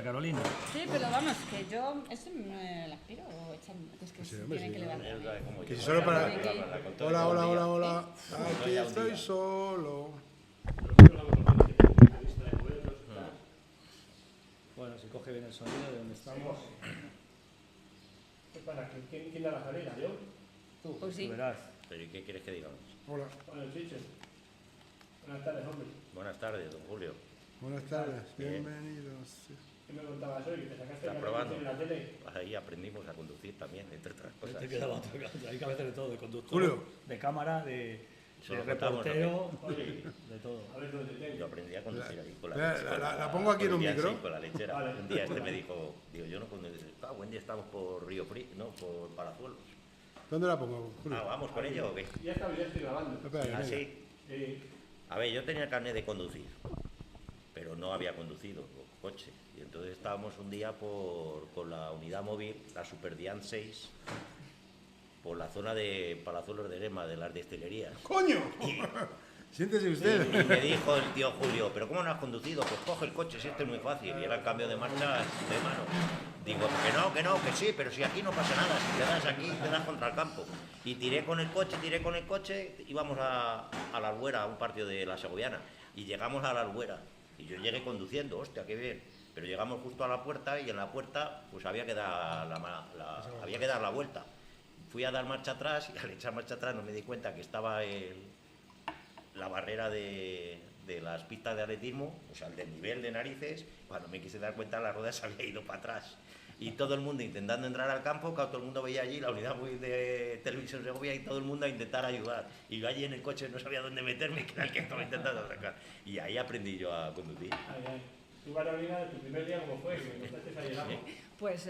Carolina. Sí, pero vamos, que yo eso me la aspiro echando, es que Sí, se hombre, tiene sí. que levantar. Que si solo para... Que- Hola, hola, hola, hola. Aquí estoy solo. Bueno, si coge bien el sonido de donde estamos, ¿Qué pasa? ¿Quién da la salida? ¿Yo? tú, Pues sí. tú verás. ¿Pero y qué quieres que digamos? Hola. Bueno, Chicho. Buenas tardes, hombre. Buenas tardes, don Julio. Buenas tardes. Bien. Bienvenidos. ¿Qué me contabas hoy? ¿Te sacaste ¿Estás la probando? en la tele? Ahí aprendimos a conducir también, entre otras cosas. Te quedaba otro, hay que hacer de todo, de conductor, Julio. de cámara, de Solo contamos, reportero, Oye, de todo. a ver dónde tengo. Yo aprendí a conducir ahí con la La- lechera. la pongo aquí en un Con el micro. sí, con la lechera. Vale. Un día me dijo, digo, yo no conduzco. Buen día estamos por Río Frío, no, por Palazuelos. ¿Dónde la pongo, Julio? ¿Vamos con ello o qué? Ya estoy grabando. Espera, ¿Ah, mira. sí? Sí. A ver, yo tenía el carnet de conducir, pero no había conducido coche. Y entonces estábamos un día con la unidad móvil, la Super Dian 6, por la zona de Palazuelos de Erema, de las destilerías. ¡Coño! Siéntese usted. Y me dijo el tío Julio, ¿pero cómo no has conducido? Pues coge el coche, si este es muy fácil. Y era el cambio de marcha de mano. Digo, que sí, pero si aquí no pasa nada, si te das aquí, te das contra el campo. Y tiré con el coche, íbamos a la Albuera, a un partido de la Segoviana. Y llegamos a la Albuera. Y yo llegué conduciendo, hostia, qué bien. Pero llegamos justo a la puerta y en la puerta pues había que dar la vuelta. Fui a dar marcha atrás y al echar marcha atrás no me di cuenta que estaba la barrera de las pistas de atletismo, o sea, el desnivel de narices. Cuando me quise dar cuenta, la rueda se había ido para atrás. Y todo el mundo intentando entrar al campo, claro, todo el mundo veía allí la unidad móvil de Televisión Segovia y todo el mundo a intentar ayudar. Y yo allí en el coche no sabía dónde meterme, que era el que estaba intentando sacar. Y ahí aprendí yo a conducir. Ay, ay. ¿Tú, Carolina, tu primer día cómo fue? Que me contaste ayer algo. Pues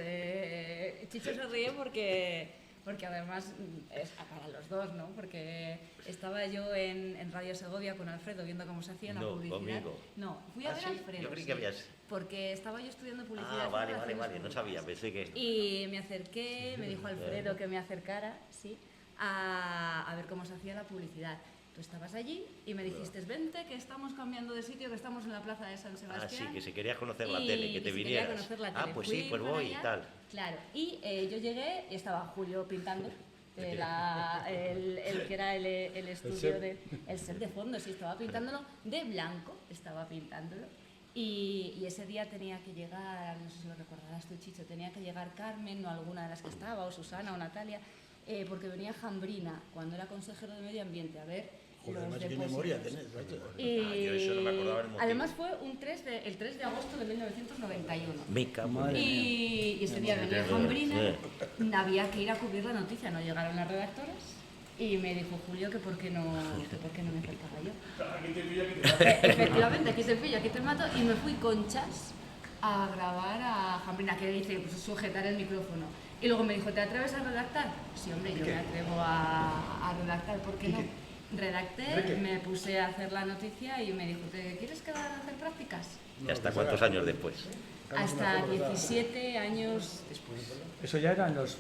Chicho se ríe porque además es para los dos, ¿no? Porque estaba yo en Radio Segovia con Alfredo viendo cómo se hacía la No, publicidad. conmigo. No, fui a ver ¿Ah, a sí? Alfredo. Yo creí sí, que habías... Porque estaba yo estudiando publicidad. Ah, vale, y relaciones no sabía, públicas. pensé que... Y me acerqué, me dijo Alfredo que me acercara, sí, a ver cómo se hacía la publicidad. Tú estabas allí y me dijiste, vente, que estamos cambiando de sitio, que estamos en la plaza de San Ah, Sebastián. sí, que si querías conocer la Y tele, que te si quería vinieras. conocer la Ah, tele. pues Fui sí, pues para voy y allá. tal. Claro, y yo llegué y estaba Julio pintando. El que era el estudio el set de fondo, sí, estaba pintándolo de blanco, estaba pintándolo. Y ese día tenía que llegar, no sé si lo recordarás tú, Chicho, tenía que llegar Carmen, no alguna de las que estaba, o Susana o Natalia, porque venía Jambrina, cuando era consejero de Medio Ambiente, a ver Joder, los más que depósitos. memoria tenés, macho. Yo eso no me acordaba el motivo. Además fue el 3 de agosto de 1991. Me cago en Madre Dios. Y ese día venía Jambrina, había que ir a cubrir la noticia, no llegaron las redactoras. Y me dijo Julio que por qué no me faltaba yo. Aquí te pillo, aquí te mato. Efectivamente, aquí te pillo, aquí te mato. Y me fui con Chas a grabar a Jambrina, que dice pues, sujetar el micrófono. Y luego me dijo, ¿te atreves a redactar? Sí, hombre, yo me atrevo a redactar, ¿por qué no? Redacté, me puse a hacer la noticia y me dijo, ¿te quieres quedar a hacer prácticas? ¿Y hasta cuántos años después? Hasta 17 años después. Eso ya era en los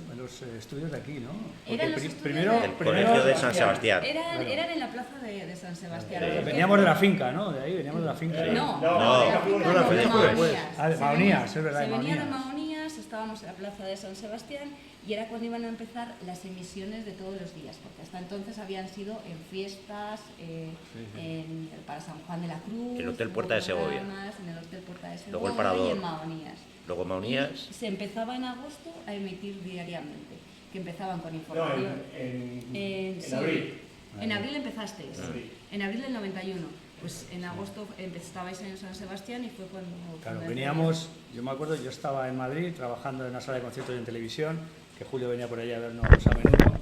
estudios de aquí, ¿no? Eran los primero, estudios El colegio de San Sebastián. Eran en la plaza de San Sebastián. Porque- Veníamos de la finca, ¿no? De ahí veníamos de la finca. No, No, de la finca no, la no, de finca fue después. Mahonías. Ah, de Se Mahonías, venía- es verdad, de Se venía de Mahonías. Mahonías, estábamos en la plaza de San Sebastián y era cuando iban a empezar las emisiones de todos los días, porque hasta entonces habían sido en fiestas, para San Juan de la Cruz, El Hotel Puerta de Segovia. programas, en el Hotel Puerta de Segovia Luego el Parador. y en Mahonías. Luego Maunías. Y se empezaba en agosto a emitir diariamente, que empezaban con No, información. en Sí. abril. En abril empezasteis, abril. en abril del 91. Pues en agosto estabais en San Sebastián y fue cuando... Claro, cuando veníamos, yo me acuerdo, yo estaba en Madrid trabajando en una sala de conciertos y en televisión, que Julio venía por allá a vernos a menudo,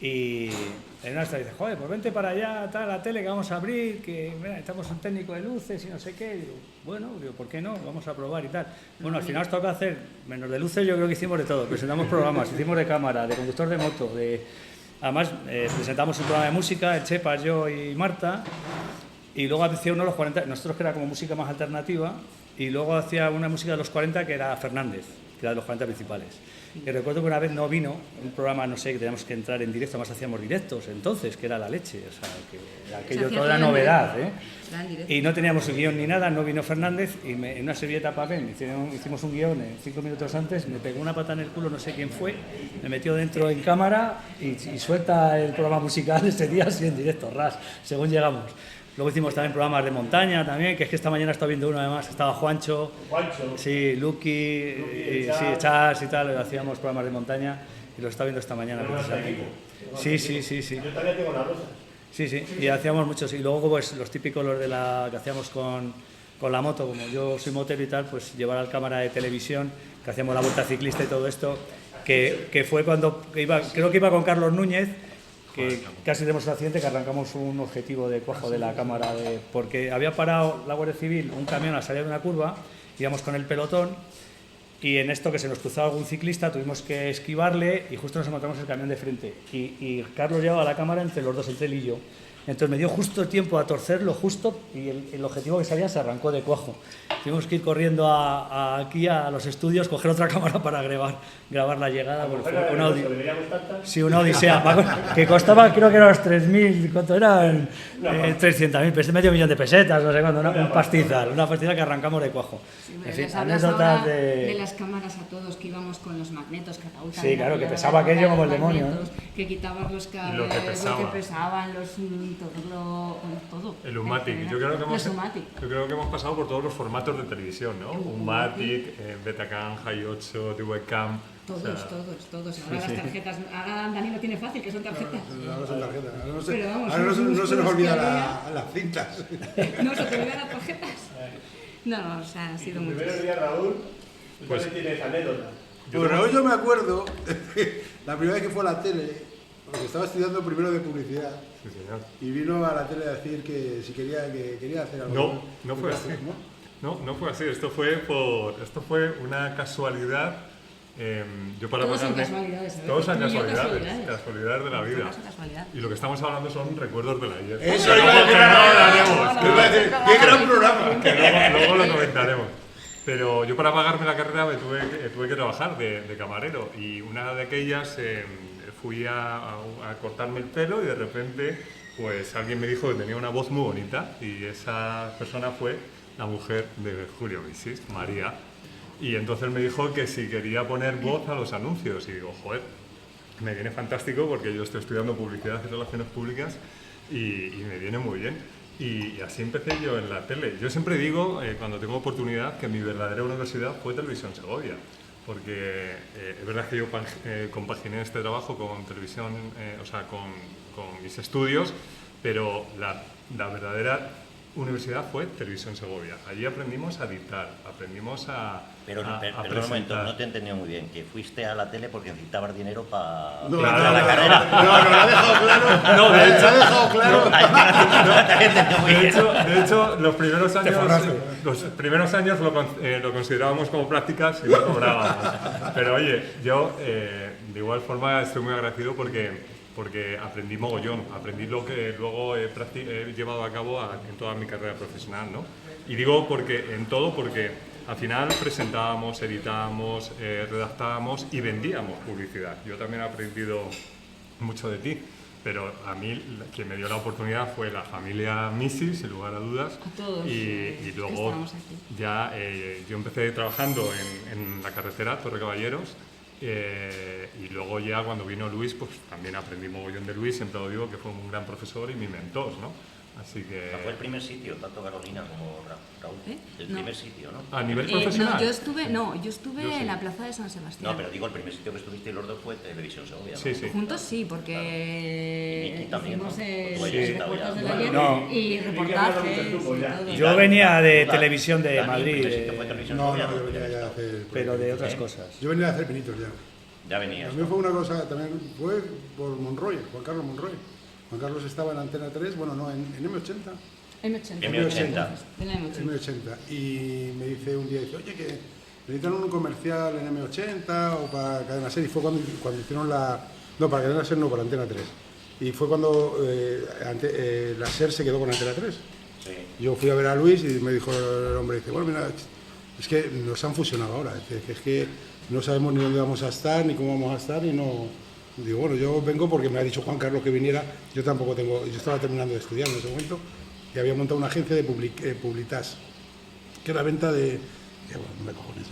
y en una dice, joder, pues vente para allá, tal, la tele que vamos a abrir, que mira, necesitamos un técnico de luces y no sé qué, y digo, bueno, digo, ¿por qué no? Vamos a probar y tal. Bueno, al final nos toca hacer, menos de luces yo creo que hicimos de todo, presentamos programas, hicimos de cámara, de conductor de moto, además presentamos un programa de música, el Chepas, yo y Marta. Y luego hacía uno de los 40, nosotros que era como música más alternativa, y luego hacía una música de los 40 que era Fernández, era de los 40 principales. Y recuerdo que una vez no vino, un programa, no sé, que teníamos que entrar en directo, además hacíamos directos entonces, que era la leche, o sea, que aquello toda la novedad, ¿eh? Y no teníamos un guión ni nada, no vino Fernández, y en una servilleta de papel hicimos un guión 5 minutos antes, me pegó una pata en el culo, no sé quién fue, me metió dentro en cámara y suelta el programa musical ese día así en directo, ras, según llegamos. Luego hicimos también programas de montaña también, que es que esta mañana he estado viendo uno además, estaba Juancho, sí, Lucky, sí, Chas y tal, hacíamos programas de montaña y lo estaba viendo esta mañana precisamente. Sí. Yo también tengo la rosa. Sí, y hacíamos muchos, y luego pues los típicos los de que hacíamos con la moto, como yo soy motero y tal, pues llevar al cámara de televisión, que hacíamos la vuelta ciclista y todo esto, que fue cuando creo que iba con Carlos Núñez, que casi tenemos un accidente, que arrancamos un objetivo de cuajo de la cámara, porque había parado la Guardia Civil un camión al salir de una curva, íbamos con el pelotón, y en esto que se nos cruzaba algún ciclista tuvimos que esquivarle y justo nos encontramos el camión de frente. Y Carlos llevaba la cámara entre los dos, entre él y yo. Entonces me dio justo el tiempo a torcerlo justo y el objetivo que salía se arrancó de cuajo. Tuvimos que ir corriendo aquí a los estudios, coger otra cámara para grabar la llegada. Porque fue una odisea, que costaba, creo que eran los 3.000, ¿cuánto eran? 300.000, medio millón de pesetas, no sé cuánto, un pastizal, una pastizal que arrancamos de cuajo. Sí, en fin, les hablas ahora anécdotas de las cámaras a todos, que íbamos con los magnetos, que Raúl Sí, claro, que pesaba aquello como el demonio, ¿eh? Que quitabas los cables, Lo que pesaban, todo. El Umatic. Yo creo que hemos pasado por todos los formatos de televisión, ¿no? Umatic, Betacam, Hi8, webcam. Todos. Ahora las tarjetas. Ahora Dani lo tiene fácil, que son tarjetas. Ahora son tarjetas. Ahora no se nos olvida las cintas. No se te olvidan las tarjetas. No, o sea, ha sido El mucho. primer día, Raúl, tú Pues- también tienes anécdota. Pues Raúl, yo me acuerdo, la primera vez que fue a la tele, porque estaba estudiando primero de publicidad, Sí, señor. y vino a la tele a decir que si quería hacer algo. No fue así. No fue así. Esto fue una casualidad. Yo para Todos son pagarme- casualidades, ¿sabes? Todos son Tú y yo casualidades casualidades de la vida. Todas son casualidad. Y lo que estamos hablando son recuerdos del ayer. Eso iba a decir ahora. ¡Qué gran programa! Que luego lo comentaremos. Pero yo para pagarme la carrera tuve que trabajar de camarero y una de aquellas fui a cortarme el pelo y de repente pues alguien me dijo que tenía una voz muy bonita y esa persona fue la mujer de Julio Misis, María. Y entonces me dijo que si quería poner voz a los anuncios y digo, joder, me viene fantástico porque yo estoy estudiando publicidad y relaciones públicas y me viene muy bien. Y así empecé yo en la tele. Yo siempre digo, cuando tengo oportunidad, que mi verdadera universidad fue Televisión Segovia, porque es verdad que yo compaginé este trabajo con televisión, o sea, con mis estudios, pero la verdadera universidad fue Televisión Segovia. Allí aprendimos a dictar, aprendimos a Pero un momento, presentar. no te he entendido muy bien. Que fuiste a la tele porque necesitabas dinero para No, la carrera. No, lo ha dejado claro. No, de hecho- Lo ha dejado claro. No te he entendido muy bien. De hecho, los primeros años lo considerábamos como prácticas y no cobrábamos. Pero oye, yo de igual forma estoy muy agradecido porque aprendí mogollón, aprendí lo que luego he llevado a cabo en toda mi carrera profesional, ¿no? Y digo porque al final presentábamos, editábamos, redactábamos y vendíamos publicidad. Yo también he aprendido mucho de ti, pero a mí quien me dio la oportunidad fue la familia Misis, sin lugar a dudas. A todos, Y luego estamos aquí. ya yo empecé trabajando en la carretera Torre Caballeros. Y luego ya cuando vino Luis, pues también aprendí mogollón de Luis, siempre lo digo que fue un gran profesor y mi mentor, ¿no? Así que... O sea, fue el primer sitio, tanto Carolina como Raúl. El No. primer sitio, ¿no? A nivel profesional. No, yo estuve Yo sí. en la plaza de San Sebastián. No, pero digo, el primer sitio que estuviste los dos fue Televisión Segovia, ¿no? Sí, sí. Juntos sí, Y porque Miki también, hicimos ¿no? el Pues sí. reportajes del ayer No. y reportajes y todo. Yo venía de televisión de Dani, Madrid, el primer sitio fue Televisión No, Segovia, yo ¿no? venía ya a hacer. pero de otras cosas. Yo venía a hacer pinitos ya. Ya venías. También fue una cosa, también fue por Monroy, Juan Carlos Monroy. Juan Carlos estaba en Antena 3, bueno, no, en M80. M80. M80. En la M80. M80. Y me dice un día, dice, oye, que necesitan un comercial en M80 o para Cadena Ser. Y fue cuando hicieron no, para Cadena Ser no, para Antena 3. Y fue cuando la Ser se quedó con Antena 3. Sí. Yo fui a ver a Luis y me dijo el hombre, dice, bueno, mira, es que nos han fusionado ahora. Es que no sabemos ni dónde vamos a estar, ni cómo vamos a estar, y no... Digo, bueno, yo vengo porque me ha dicho Juan Carlos que viniera, yo estaba terminando de estudiar en ese momento, y había montado una agencia de Publitas, que era venta de... Bueno, me cojones,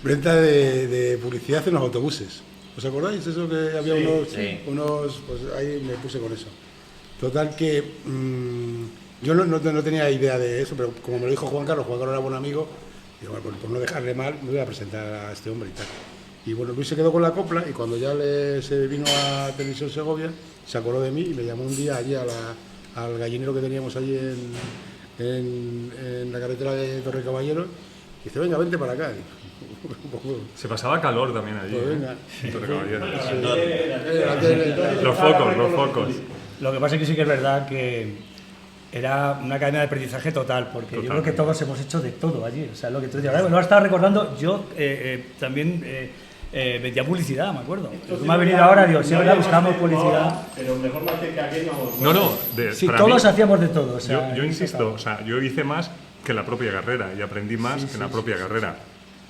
venta de publicidad en los autobuses. ¿Os acordáis? Eso que había unos... Pues ahí me puse con eso. Total que yo no tenía idea de eso, pero como me lo dijo Juan Carlos era buen amigo, digo, bueno, por no dejarle mal, me voy a presentar a este hombre y tal. Y bueno, Luis se quedó con la copla, y cuando ya se vino a Televisión Segovia, se acordó de mí y me llamó un día allí al gallinero que teníamos allí en la carretera de Torre Caballero, y dice, venga, vente para acá. Se pasaba calor también allí. Pues venga. Los focos. Lo que pasa es que sí que es verdad que era una cadena de aprendizaje total, porque yo creo que todos hemos hecho de todo allí. O sea, lo que tú decías, lo estaba recordando, yo también vendía publicidad, me acuerdo. Tú me has venido ahora, digo, sí, verdad, buscamos publicidad. Pero mejor más que aquel vamos. No. Sí, para todos mí, hacíamos de todo. O sea, yo insisto, o sea, yo hice más que la propia carrera y aprendí más que en la propia carrera.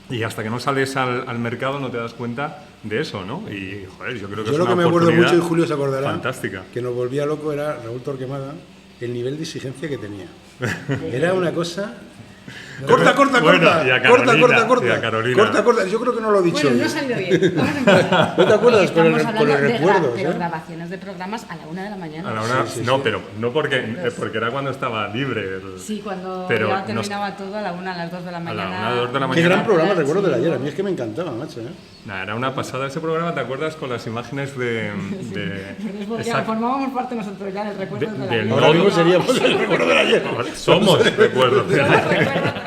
Y hasta que no sales al mercado no te das cuenta de eso, ¿no? Y, joder, yo creo que es una lo que me acuerdo oportunidad mucho, y Julio se acordará, fantástica. que nos volvía loco era Raúl Torquemada, el nivel de exigencia que tenía. Era una cosa... Corta. Bueno, y a Carolina, y a Carolina. Corta. Yo creo que no lo he dicho. Bueno, no ha salido bien. Vamos a empezar. ¿No te acuerdas? Con Estamos los hablando recuerdos, de ¿eh? grabaciones de programas a la 1 de la mañana. A la una, no, pero no porque era cuando estaba libre. Sí, cuando pero ya terminaba todo a la 1, a las 2 de la mañana. A la 1, 2 de la Qué mañana. gran programa, recuerdo de ayer. A mí es que me encantaba, macho. Nah, era una pasada ese programa, ¿te acuerdas? Con las imágenes de Formábamos parte nosotros ya del recuerdo de la del ayer. Ahora mismo seríamos el recuerdo de ayer. Somos recuerdos. Recuerdo de ayer.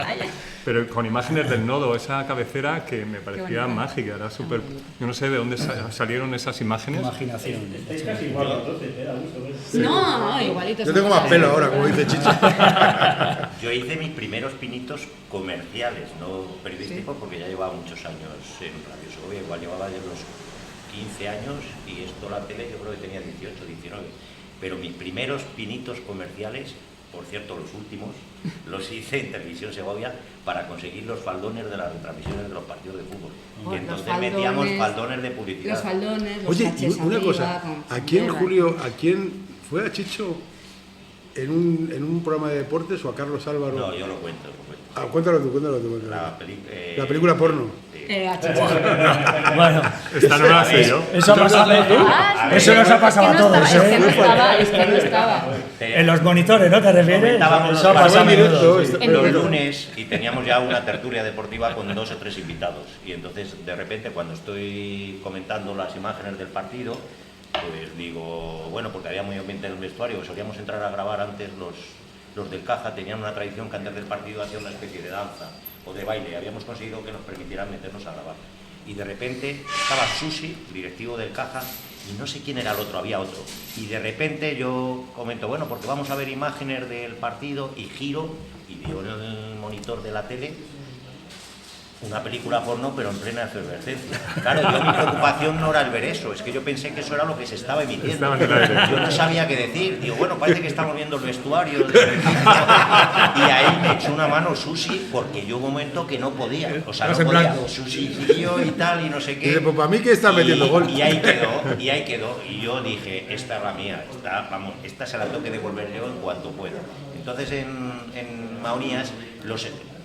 Pero con imágenes del nodo, esa cabecera que me parecía bonita. mágica, era súper... Yo no sé de dónde salieron esas imágenes. Imaginación. Es casi igual entonces, era uso. No, igualito. Yo tengo más pelo ahora, como dice Chicho. Yo hice mis primeros pinitos comerciales, no periodísticos, porque ya llevaba muchos años en Radio Segovia, igual llevaba de los 15 años y esto la tele yo creo que tenía 18, 19. Pero mis primeros pinitos comerciales, por cierto los últimos, los hice en Televisión Segovia para conseguir los faldones de las retransmisiones de los partidos de fútbol. Oh, Y los entonces faldones, metíamos faldones de publicidad. Los faldones, los Oye, y sachets una arriba, cosa. con ¿A quién, tela. Julio, fue a Chicho en un programa de deportes o a Carlos Álvaro? No, yo lo cuento. Ah, cuéntalo tú. La película porno. A Chicho. Bueno, Esta no la sé yo. eso nos ha pasado a todos, Es que no ¿eh? estaba, es que no estaba. En los monitores, ¿no te refieres? Comentábamos Eso ha los pasado a partidos menudo. los lunes y teníamos ya una tertulia deportiva con 2 o 3 invitados. Y entonces, de repente, cuando estoy comentando las imágenes del partido, pues digo, bueno, porque había muy ambiente en el vestuario, solíamos entrar a grabar antes los del Caja, tenían una tradición que antes del partido hacían una especie de danza o de baile, habíamos conseguido que nos permitieran meternos a grabar. Y de repente estaba Susi, directivo del Caja, y no sé quién era el otro, había otro. Y de repente yo comento, bueno, porque vamos a ver imágenes del partido, y giro y veo en el monitor de la tele una película porno, pero en plena efervescencia. Claro, yo mi preocupación no era el ver eso, es que yo pensé que eso era lo que se estaba emitiendo. Estaba en el aire. Yo no sabía qué decir. Digo, bueno, parece que estamos viendo el vestuario. Y ahí me echó una mano Susi, porque yo un momento que no podía. O sea, no Estás en podía. blanco. Susi siguió y tal, y no sé qué. Dice, pues para mí que está metiendo gol. Y ahí quedó. Y yo dije, esta es la mía. Esta se la tengo que devolver yo en cuanto pueda. Entonces en Maonías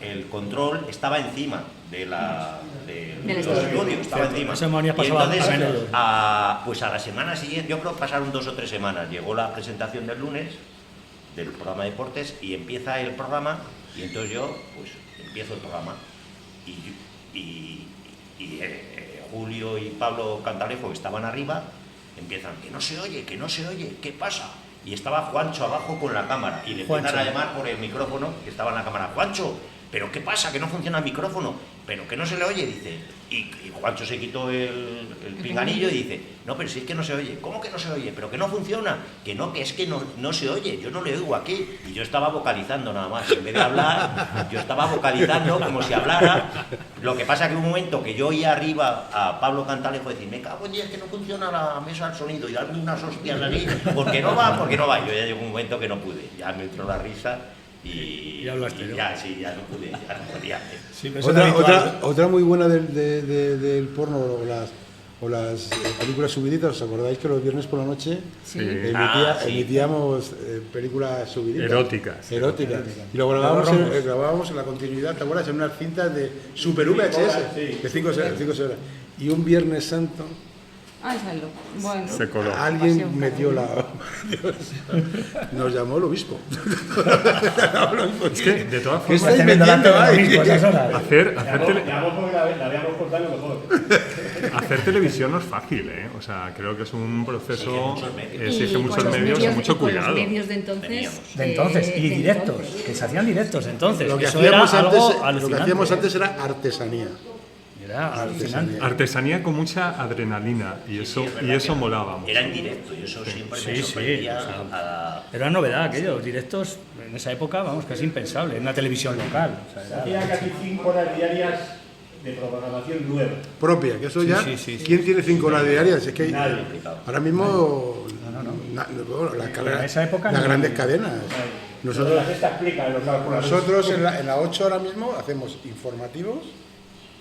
el control estaba encima de los estudios, estaba encima. Eso en Maonías Y pasaba entonces, a menudo. pues a la semana siguiente, yo creo que pasaron 2 o 3 semanas, llegó la presentación del lunes del programa de deportes y empieza el programa, y entonces yo pues empiezo el programa y Julio y Pablo Cantalejo, que estaban arriba, empiezan, que no se oye, ¿qué pasa? Y estaba Juancho abajo con la cámara y le empiezan a llamar por el micrófono que estaba en la cámara, Juancho, ¿pero qué pasa? Que no funciona el micrófono, pero que no se le oye, dice. Y Juancho se quitó el pinganillo y dice, no, pero si es que no se oye. ¿Cómo que no se oye? ¿Pero que no funciona? Que es que no se oye, yo no le oigo aquí. Y yo estaba vocalizando nada más, en vez de hablar, yo estaba vocalizando como si hablara. Lo que pasa que hubo un momento que yo oía arriba a Pablo Cantalejo decir, me cago en 10 que no funciona la mesa del sonido, y darme unas hostias allí, porque no va. Y yo ya llegó un momento que no pude, ya me entró la risa. Y Ya hablaste, ¿no? ya, sí, ya no pude, ya no podía. Sí, pero eso era habitual. Otra muy buena del porno o las películas subiditas, ¿os acordáis que los viernes por la noche Sí. Sí. emitíamos películas subiditas? Eróticas. Eróticas. Y lo grabábamos en la continuidad, ¿te acuerdas? En unas cintas de Super VHS, de 5 horas. Y un Viernes Santo Ay, salud. Bueno. Se coló. alguien metió la... Nos llamó el obispo. Es que, de todas ¿Qué formas, estáis Haciendo delante metiendo de ahí? los mismos, esas horas. Llamamos porque la habíamos cortado mejor. hacer televisión no es fácil, ¿eh? O sea, creo que es un proceso, exige Y con muchos los medios y mucho con cuidado. los medios de entonces. De entonces, y de directos, entonces. que se hacían directos entonces. Lo que Eso era hacíamos algo antes, alucinante. era artesanía. Era alucinante. Artesanía con mucha adrenalina y eso molaba mucho. Era en directo y eso siempre me Sí, sorprendía. o sea, a- Era una novedad aquello, directos en esa época, vamos, casi impensable, en una televisión local. O sea, era- Hacía casi 5 horas diarias de programación nueva. Propia, que eso ya... sí. ¿Quién tiene 5 horas diarias? Es que Nadie. ahora mismo... bueno, en esa época las no. grandes cadenas. Nosotros, La sexta explica los calculadores. nosotros en la 8 ahora mismo hacemos informativos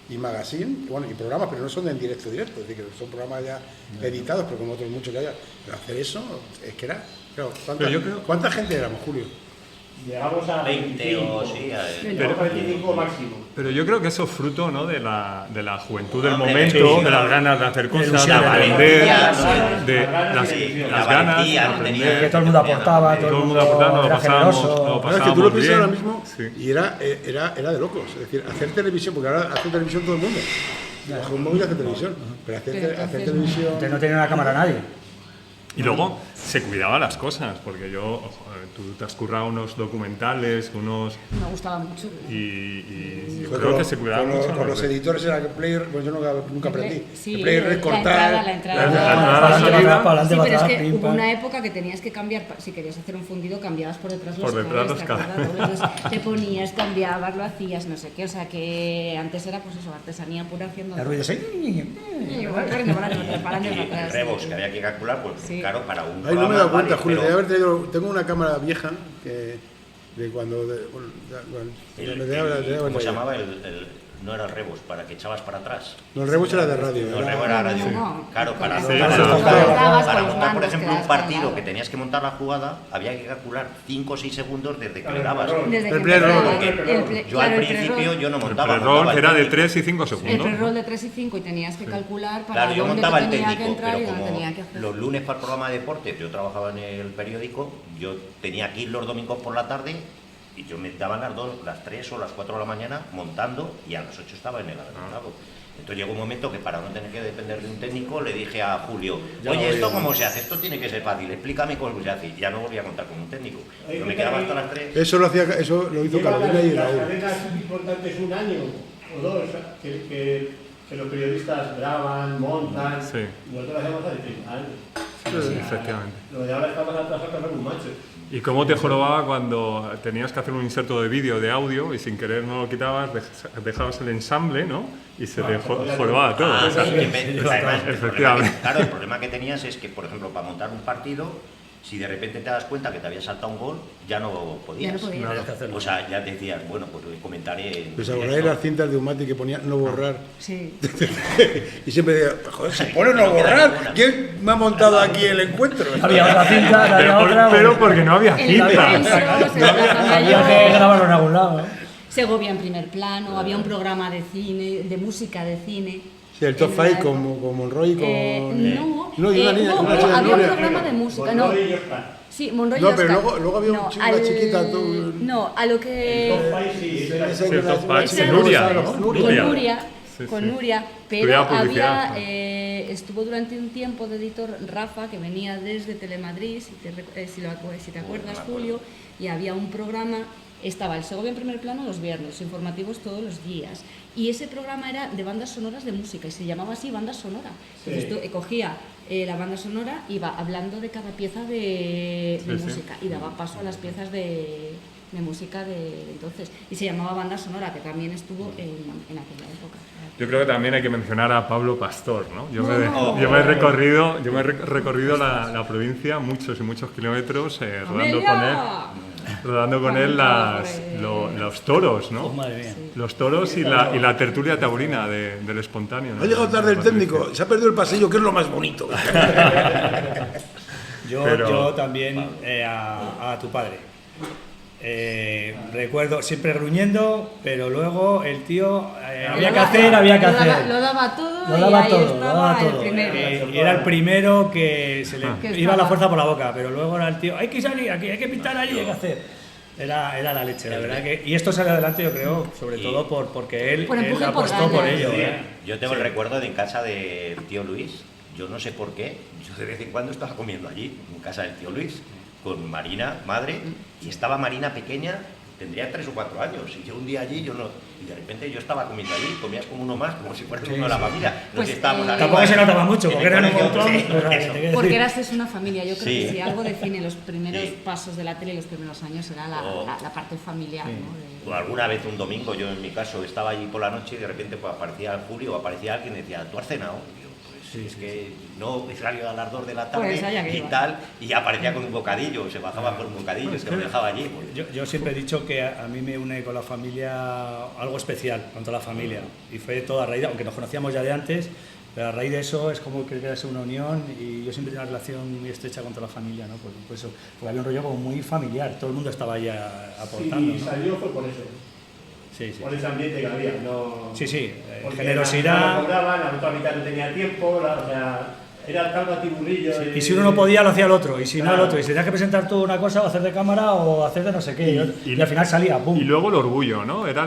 y magazine, bueno, y programas, pero no son en directo, es decir, que son programas ya editados, pero como otros muchos que haya. Pero hacer eso, es que era... Claro, Pero yo creo- ¿cuánta gente éramos, Julio? Llegamos a 20 o sí, Pero 25 máximo. Pero yo creo que eso es fruto, ¿no? de la juventud del Hombre, momento, sí. de las ganas de hacer cosas, de ilusión, de aprender, valentía, de las ganas de valentía, no tenía- que aprender. todo el mundo aportaba, Todo el mundo aportaba, nos lo era pasábamos, generoso. nos lo Claro, es que tú lo pasábamos piensas bien. ahora mismo Sí. y era de locos. Es decir, hacer televisión, porque ahora hace televisión todo el mundo. Bajo un móvil hace televisión, pero hacer televisión... Antes no tenía una cámara nadie. Y luego se cuidaba las cosas, porque tú te has currado unos documentales, Me gustaba mucho. y yo Fue creo con- que se cuidaba con mucho. Con los editores era que player, pues yo nunca aprendí. Sí, el player la recortar. entrada. La Para salida. adelante, para Sí, pero es atrás, que pim, hubo pam. una época que tenías que cambiar, si querías hacer un fundido, cambiabas por detrás los Por detrás cables, los ¿te cables. acuerdas? Entonces te ponías, cambiabas, lo hacías, no sé qué, o sea que antes era pues eso, artesanía pura haciendo... El ruido así. Y iba corriendo para adelante, para adelante, para y atrás. rebos que había que calcular, pues Sí. claro, para un Ay, no me he dado programa, cuenta, vale, Julio. pero Debe haber traído, tengo una cámara vieja que de cuando. Bueno, ¿cómo se llamaba? No era el rebos, para que echabas para atrás. No, el rebus era de radio. No, el era- rebos era radio. no. Claro, para Sí, para eso. Dabas con los montar, por mandos, ejemplo, quedabas un partido colgado. que tenías que montar la jugada, había que calcular 5 o 6 segundos desde que le dabas. Desde El que pre-roll, empezaba el Yo al principio yo no El montaba. pre-roll montaba el era de técnico. 3 y 5 El segundos. pre-roll de 3 y 5 y tenías que calcular para Claro, yo dónde montaba te el tenía que técnico, entrar pero y dónde como tenía que hacer. los lunes para el programa de deportes yo trabajaba en el periódico, yo tenía que ir los domingos por la tarde y yo me daban las 3 o las 4 de la mañana montando y a las 8 estaba en el adelantado. Entonces llegó un momento que para no tener que depender de un técnico le dije a Julio, oye, ¿esto cómo se hace? Esto tiene que ser fácil, explícame cómo se hace. Y ya no volví a contar con un técnico. Yo me quedaba hasta las 3. Eso lo hizo Carolina y Las Raúl. cadenas importantes un año o dos que los periodistas graban, montan. Sí. Nosotros lo hacemos hace 30 años. Sí, efectivamente. Lo de ahora está más atrasado que un macho. ¿Y cómo te jorobaba cuando tenías que hacer un inserto de vídeo, de audio, y sin querer no lo quitabas, dejabas el ensamble, ¿no? Y se te jorobaba todo. Ah, O sea, sí, además, efectivamente. el problema que tenías es que, por ejemplo, para montar un partido, si de repente te das cuenta que te había saltado un gol, ya no podías. Ya no podías. Nada que hacerlo. O sea, ya decías, bueno, pues comentaré. en ¿Os directo. acordáis las cintas de Umati que ponía no borrar? Sí. Y siempre decía, joder, se pone no borrar. ¿Quién me ha montado aquí el encuentro? Había otra cinta, había otra. Pero porque no había El cinta. inmenso, se Plaza Había que Mayor, grabarlo en algún lado. ¿eh? Segovia en primer plano, había un programa de cine, de música de cine. Sí, el Top En la 5 época. con Monroy y con... No, y una niña, no, una chica había un Nuria. programa de música, no. Monroy y Oscar. Sí, Monroy y No, pero Oscar. luego había una chiquita, tú- No, a lo que... Top Five, sí, Esa Sí, que el la- Top la Five, chica sí, que Nuria. gustaba, con Nuria. Nuria, Sí, con sí. Nuria, pero Estudiaba publicidad. había, estuvo durante un tiempo de editor Rafa, que venía desde Telemadrid, si te acuerdas, Julio, y había un programa, estaba el Segovia en primer plano los viernes, informativos todos los días, y ese programa era de bandas sonoras de música, y se llamaba así banda sonora. Entonces tú cogía la banda sonora, iba hablando de cada pieza de Sí, sí. música, y daba paso a las piezas de música de entonces, y se llamaba banda sonora, que también estuvo en aquella época. Yo creo que también hay que mencionar a Pablo Pastor, ¿no? Yo me No. he recorrido la provincia muchos y muchos kilómetros rodando con él. ¡Amelia! rodando con él los toros, ¿no? Oh, madre mía. Los toros y la tertulia taurina del espontáneo, ¿no? Ha llegado tarde el técnico, se ha perdido el pasillo, que es lo más bonito. Yo también a tu padre. Recuerdo siempre gruñendo, pero luego el tío había que hacer. Lo daba todo Lo y daba ahí todo, estaba el primero. Y era el primero que se le Que iba la estaba. fuerza por la boca, pero luego era el tío, hay que salir aquí, hay que pintar allí, hay que hacer. Era la leche, la verdad que. Y esto sale adelante, yo creo, sobre todo porque él Por empuje y por apostó por ganas. ello. Sí, ¿eh? yo tengo el recuerdo de en casa del tío Luis, yo no sé por qué, yo de vez en cuando estaba comiendo allí, en casa del tío Luis, con Marina, madre, y estaba Marina pequeña, tendría 3 o 4 años, y yo un día allí, y de repente yo estaba comiendo allí, comías como uno más, como si fueras uno de la familia, no Pues, sé si estábamos arriba, Tampoco se notaba mucho, en porque el eran un colegio, montón. sí, pero eso. te quiero Porque decir. eras una familia. Yo creo Sí. que si algo define los primeros Sí. pasos de la tele y los primeros años era la parte familiar, ¿no? O alguna vez un domingo, yo en mi caso estaba allí por la noche y de repente pues, aparecía Julio o aparecía alguien y decía, ¿tú has cenado? Y yo, pues es que no, he salido a las 2 de la tarde Pues allá que y iba. tal, y aparecía con un bocadillo, se bajaba por un bocadillo, se lo dejaba allí. Pues. Yo siempre he dicho que a mí me une con la familia algo especial, con toda la familia. Y fue todo a raíz, aunque nos conocíamos ya de antes, pero a raíz de eso es como que queda una unión y yo siempre tengo una relación muy estrecha con toda la familia, ¿no? Por eso, porque había un rollo como muy familiar, todo el mundo estaba ahí aportando. Si ¿no? salió fue por eso, Sí, sí. por ese ambiente que había. No, Sí, porque generosidad. No cobraban, la otra mitad no tenía tiempo, o sea, era tal batiburrillo. Y si uno no podía, lo hacía el otro, y si no, el Claro. otro. Y si tenías que presentar tú una cosa, o hacer de cámara, o hacer de no sé qué. Y al final salía, ¡pum! Y luego el Orgullo, ¿no? Era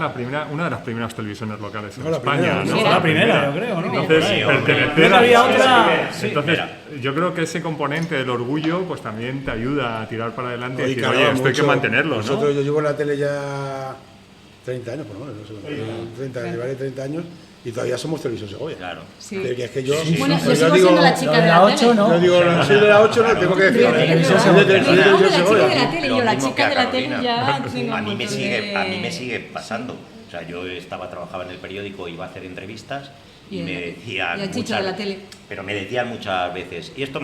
una de las primeras televisiones locales en No, la España, primera, ¿no? Fue la primera, yo creo, ¿no? Entonces, Sí, pertenecer no a- había otra. Sí, Entonces, mira. yo creo que ese componente del orgullo, pues también te ayuda a tirar para adelante y Oye, decir, cargaba oye, esto hay que mucho. mantenerlo, Nosotros, ¿no? yo llevo en la tele ya 30 años, por lo menos, no sé, 30, llevaré 30 años y todavía somos Televisión Segovia. Claro. Sí. Que es que yo, Bueno, pues yo sigo siendo la chica lo de de la la 8 tele. no. yo digo, soy de la 8, no tengo que decir. Yo Televisión Soy de Segovia. Televisión la chica Segovia. de la tele, Lo yo la mismo chica que de a la tele Carolina. ya tengo a un mí me montón sigue, de- a mí me sigue pasando. O sea, yo trabajaba en el periódico, iba a hacer entrevistas y me decían y a Chicho de la tele. pero me decían muchas veces, ¿y esto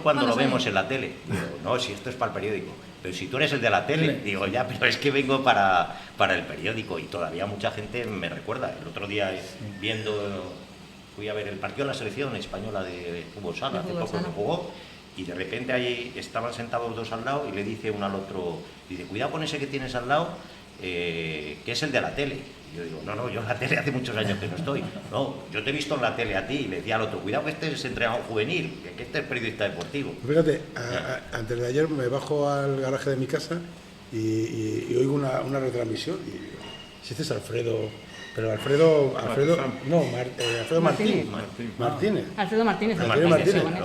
cuando lo sale? vemos en la tele? Digo, no, si esto es para el periódico. Pero si tú eres el de la tele, digo, ya, pero es que vengo para el periódico y todavía mucha gente me recuerda. El otro día fui a ver el partido de la selección española de fútbol sala, De hace fútbol poco sala. que jugó, y de repente ahí estaban sentados dos al lado y le dice uno al otro, dice, cuidado con ese que tienes al lado, que es el de la tele. Y yo digo, no, yo en la tele hace muchos años que no estoy. No, yo te he visto en la tele a ti, y le decía al otro, cuidado que este es entrenador juvenil, que este es periodista deportivo. Fíjate, antes de ayer me bajo al garaje de mi casa y oigo una retransmisión y digo, si este es Alfredo, pero Alfredo Martínez. Martínez. Alfredo Martínez. Alfredo el Martínez. Segones.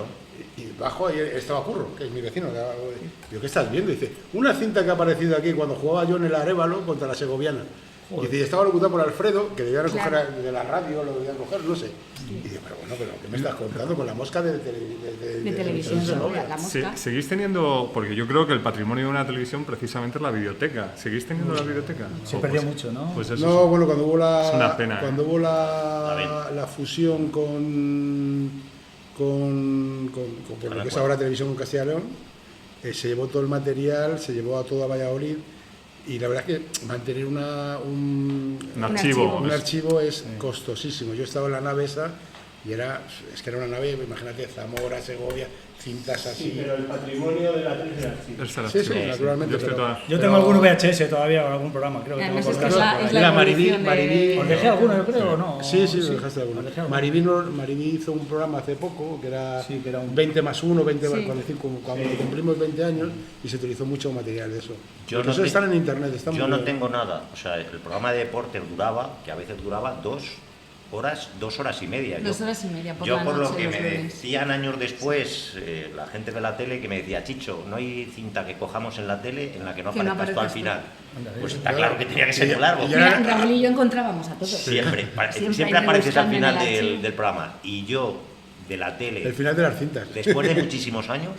Y bajo ahí estaba Curro, que es mi vecino. Digo, ¿qué estás viendo? Y dice, una cinta que ha aparecido aquí cuando jugaba yo en el Arévalo contra la Segoviana. Y dice, estaba locutada por Alfredo, que debía recoger Claro. de la radio, lo debían coger, no sé. Y digo, pero bueno, ¿qué me estás contando con la mosca de televisión Segovia, la mosca. ¿Seguís teniendo, porque yo creo que el patrimonio de una televisión precisamente es la biblioteca, ¿seguís teniendo la biblioteca? Se perdió mucho, ¿no? Pues eso No, bueno, cuando hubo es una pena, cuando hubo venta. la fusión con lo que es ahora Televisión con Castilla y León, se llevó todo el material, se llevó a toda Valladolid y la verdad es que mantener un archivo. archivo es costosísimo. Yo estaba en la nave esa y es que era una nave, imagínate, Zamora, Segovia, cintas así. Sí, pero el patrimonio de la tele es el archivo. Es el Sí, sí, archivo. naturalmente, Yo estoy pero- toda- Yo tengo algún VHS todavía con algún programa, creo que tengo Además por es que casa es la- por ahí. es la Mira, evolución de- ¿Os dejé alguno, yo creo, o no? Sí, dejaste alguno. os dejé alguno. Maribí hizo un programa hace poco que era, Sí, que era un- 20 más 1, 20 más, Sí. cuando cumplimos 20 años y se utilizó mucho material de eso. Yo Porque no eso te- están en internet, está Yo muy no bien. tengo nada. O sea, el programa de deportes duraba, que a veces duraba 2 horas y media. 2 horas y media por yo la por lo noche, que los me lunes. decían años después, la gente de la tele que me decía, Chicho, no hay cinta que cojamos en la tele en la que no Que no aparezcas tú al aparezcas tú. final. Pues está claro que tenía que ser muy largo. Mira, Raúl y yo encontrábamos a todos. Siempre Siempre apareces al buscando en final el archivo. del programa. Y yo, de la tele, El final de las cintas. después de muchísimos años,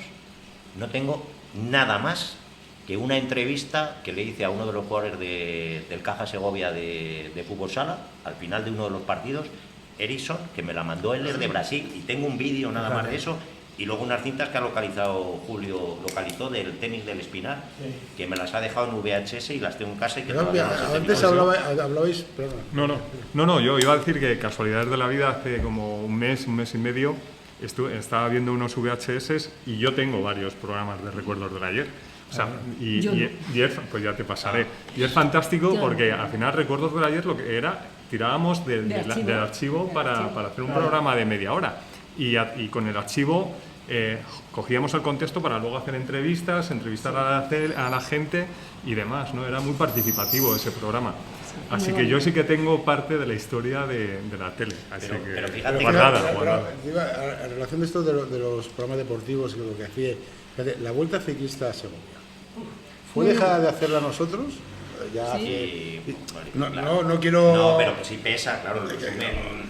no tengo nada más que una entrevista que le hice a uno de los jugadores del Caja Segovia de fútbol sala, al final de uno de los partidos, Erickson, que me la mandó él desde Brasil, y tengo un vídeo nada más de eso, Y luego unas cintas que ha localizado Julio, localizó del tenis del Espinar, que me las ha dejado en VHS y las tengo en casa y que Pero, todavía no las he antes terminado. hablabais, perdona. No, yo iba a decir que casualidades de la vida, hace como un mes y medio, estaba viendo unos VHS y yo tengo varios programas de recuerdos del ayer. O sea, pues ya te pasaré. Y es fantástico porque al final recuerdos del ayer lo que era, tirábamos del archivo para hacer un programa de media hora. Y con el archivo cogíamos el contexto para luego hacer entrevistar a la gente y demás, ¿no? Era muy participativo ese programa. Así que yo sí que tengo parte de la historia de la tele. Así pero que fíjate guardada. En relación de esto de los programas deportivos y lo que hacía, fíjate, la Vuelta Ciclista a Segovia, ¿fue dejada de hacerla nosotros? Ya Sí, no, claro. no quiero... No, pero que sí pesa, claro. Lo resumen.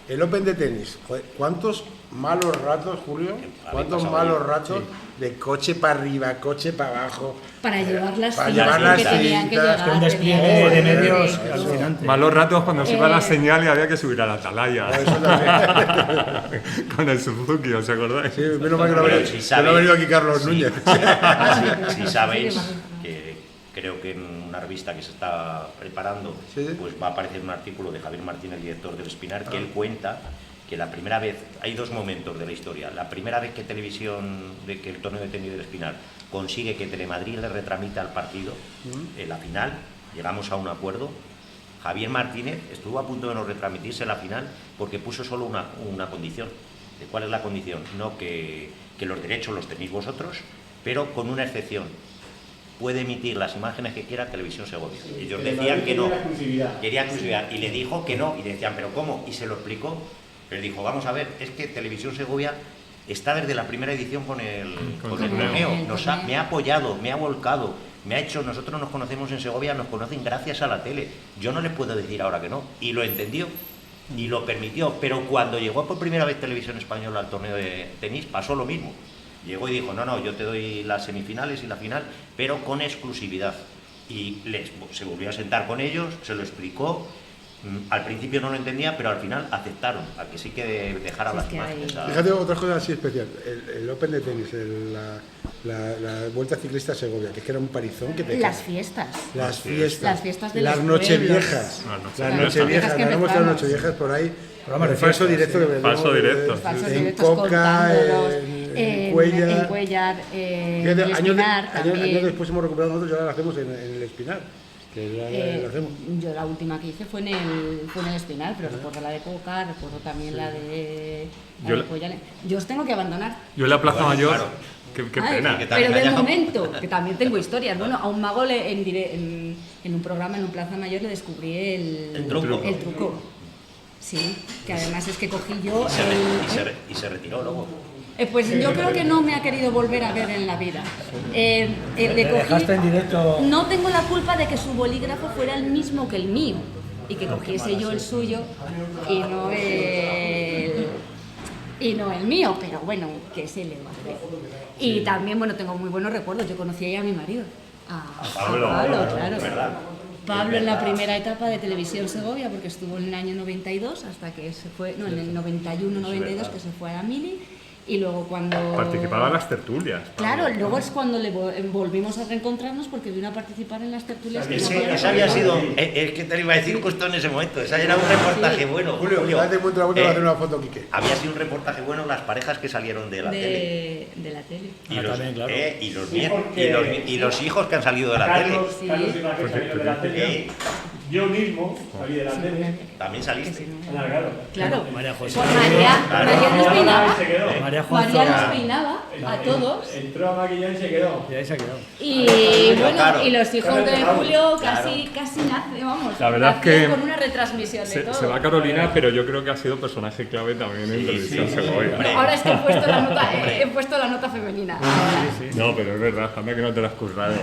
El Open de tenis, joder, ¿cuántos malos ratos, Julio? ¿Cuántos malos ratos de coche para arriba, coche para abajo? Para llevar las para cintas llevar las que tenían que cintas, llegar. Un despliegue de medios alucinante. Malos ratos cuando se iba la señal y había que subir a la atalaya. Eso también. Con el Suzuki, ¿os acordáis? Sí, menos mal que no ha Pero venido, si que sabéis- no ha venido aquí Carlos sí. Núñez. Si sabéis que creo que en una revista que se está preparando, Sí. pues va a aparecer un artículo de Javier Martínez, director del Espinar, que él cuenta que la primera vez, hay dos momentos de la historia. La primera vez que que el torneo de tenis del Espinar consigue que Telemadrid le retramita al partido, en la final, llegamos a un acuerdo. Javier Martínez estuvo a punto de no retransmitirse la final porque puso solo una condición. ¿De cuál es la condición? No que los derechos los tenéis vosotros, pero con una excepción. Puede emitir las imágenes que quiera Televisión Segovia. Ellos decían que no. Quería exclusividad. Y le dijo que no. Y le decían, ¿pero cómo? Y se lo explicó. Pero dijo, vamos a ver, es que Televisión Segovia está desde la primera edición con el torneo. Me ha apoyado, me ha volcado, me ha hecho, nosotros nos conocemos en Segovia, nos conocen gracias a la tele. Yo no les puedo decir ahora que no. Y lo entendió y lo permitió. Pero cuando llegó por primera vez Televisión Española al torneo de tenis, pasó lo mismo. Llegó y dijo, no, yo te doy las semifinales y la final, pero con exclusividad. Y se volvió a sentar con ellos, se lo explicó. Al principio no lo entendía, pero al final aceptaron a que sí que dejara Sí, las es que imágenes. Fíjate otra cosa así especial, el Open de tenis, la Vuelta Ciclista a Segovia, que es que era un parizón que te Las cagas. fiestas. Las fiestas, Las fiestas de las los nocheviejas, pueblos. las Las nocheviejas, que ganamos las empezamos. nocheviejas por ahí, Programas de el falso fiestas, directo sí. que vendemos, Falso directo, Falsos en directos Coca, contándolos, en Cuellar. en Cuellar, Fíjate, en el años Espinar años también. después hemos recuperado nosotros y ahora lo hacemos en el Espinar, que lo hacemos. Yo la última que hice fue en el Espinar, pero recuerdo la de Coca, recuerdo también la de Cuellar. Yo os tengo que abandonar. Yo en la Plaza Bueno, Mayor, claro. qué Ay, pena. que te han pero de engañado. momento, que también tengo historias. Bueno, a un mago en un programa, en un Plaza Mayor, le descubrí El truco. el truco. Sí, que además es que cogí yo Y se retiró luego. pues yo creo que no me ha querido volver a ver en la vida. Le ¿Te cogí, dejaste en directo? no tengo la culpa de que su bolígrafo fuera el mismo que el mío y que cogiese yo el suyo y no el mío, pero bueno, que se le va a hacer. Y también, bueno, tengo muy buenos recuerdos. Yo conocí ahí a mi marido, a Pablo, claro. es verdad. Pablo en la primera etapa de Televisión Segovia, porque estuvo en el año 92 hasta que se fue, no, en el 91-92 que se fue a la Mili. Y luego cuando... Participaba en las tertulias. Claro, luego es cuando volvimos a reencontrarnos porque vino a participar en las tertulias. que Ese hacían había con- sido, es que te lo iba a decir justo en ese momento, ese era un reportaje bueno. Julio, date cuenta la vuelta para hacer una foto, Quique. Había sido un reportaje bueno las parejas que salieron de la tele. de la tele. Y Ah, los, también, claro. y los Sí, nietos- porque- y los hijos que han salido de la Carlos, tele. Carlos y Raquel salieron de la tele. Eh, Yo mismo salí de la tele. También saliste. Claro. Claro. María José. Pues María nos peinaba. Se quedó. María María Juanzo. nos peinaba a todos. Entró a maquillar y se quedó. Y ahí se ha quedado. Y bueno, Claro. y los hijos de Claro. Julio casi nacen, vamos. La verdad es nacían que con una retransmisión de todo. Se va Carolina, pero yo creo que ha sido personaje clave también en Televisión Segovia. Hombre. Ahora es que he puesto la nota femenina. Ahora. No, pero es verdad, anda que no te lo has currado.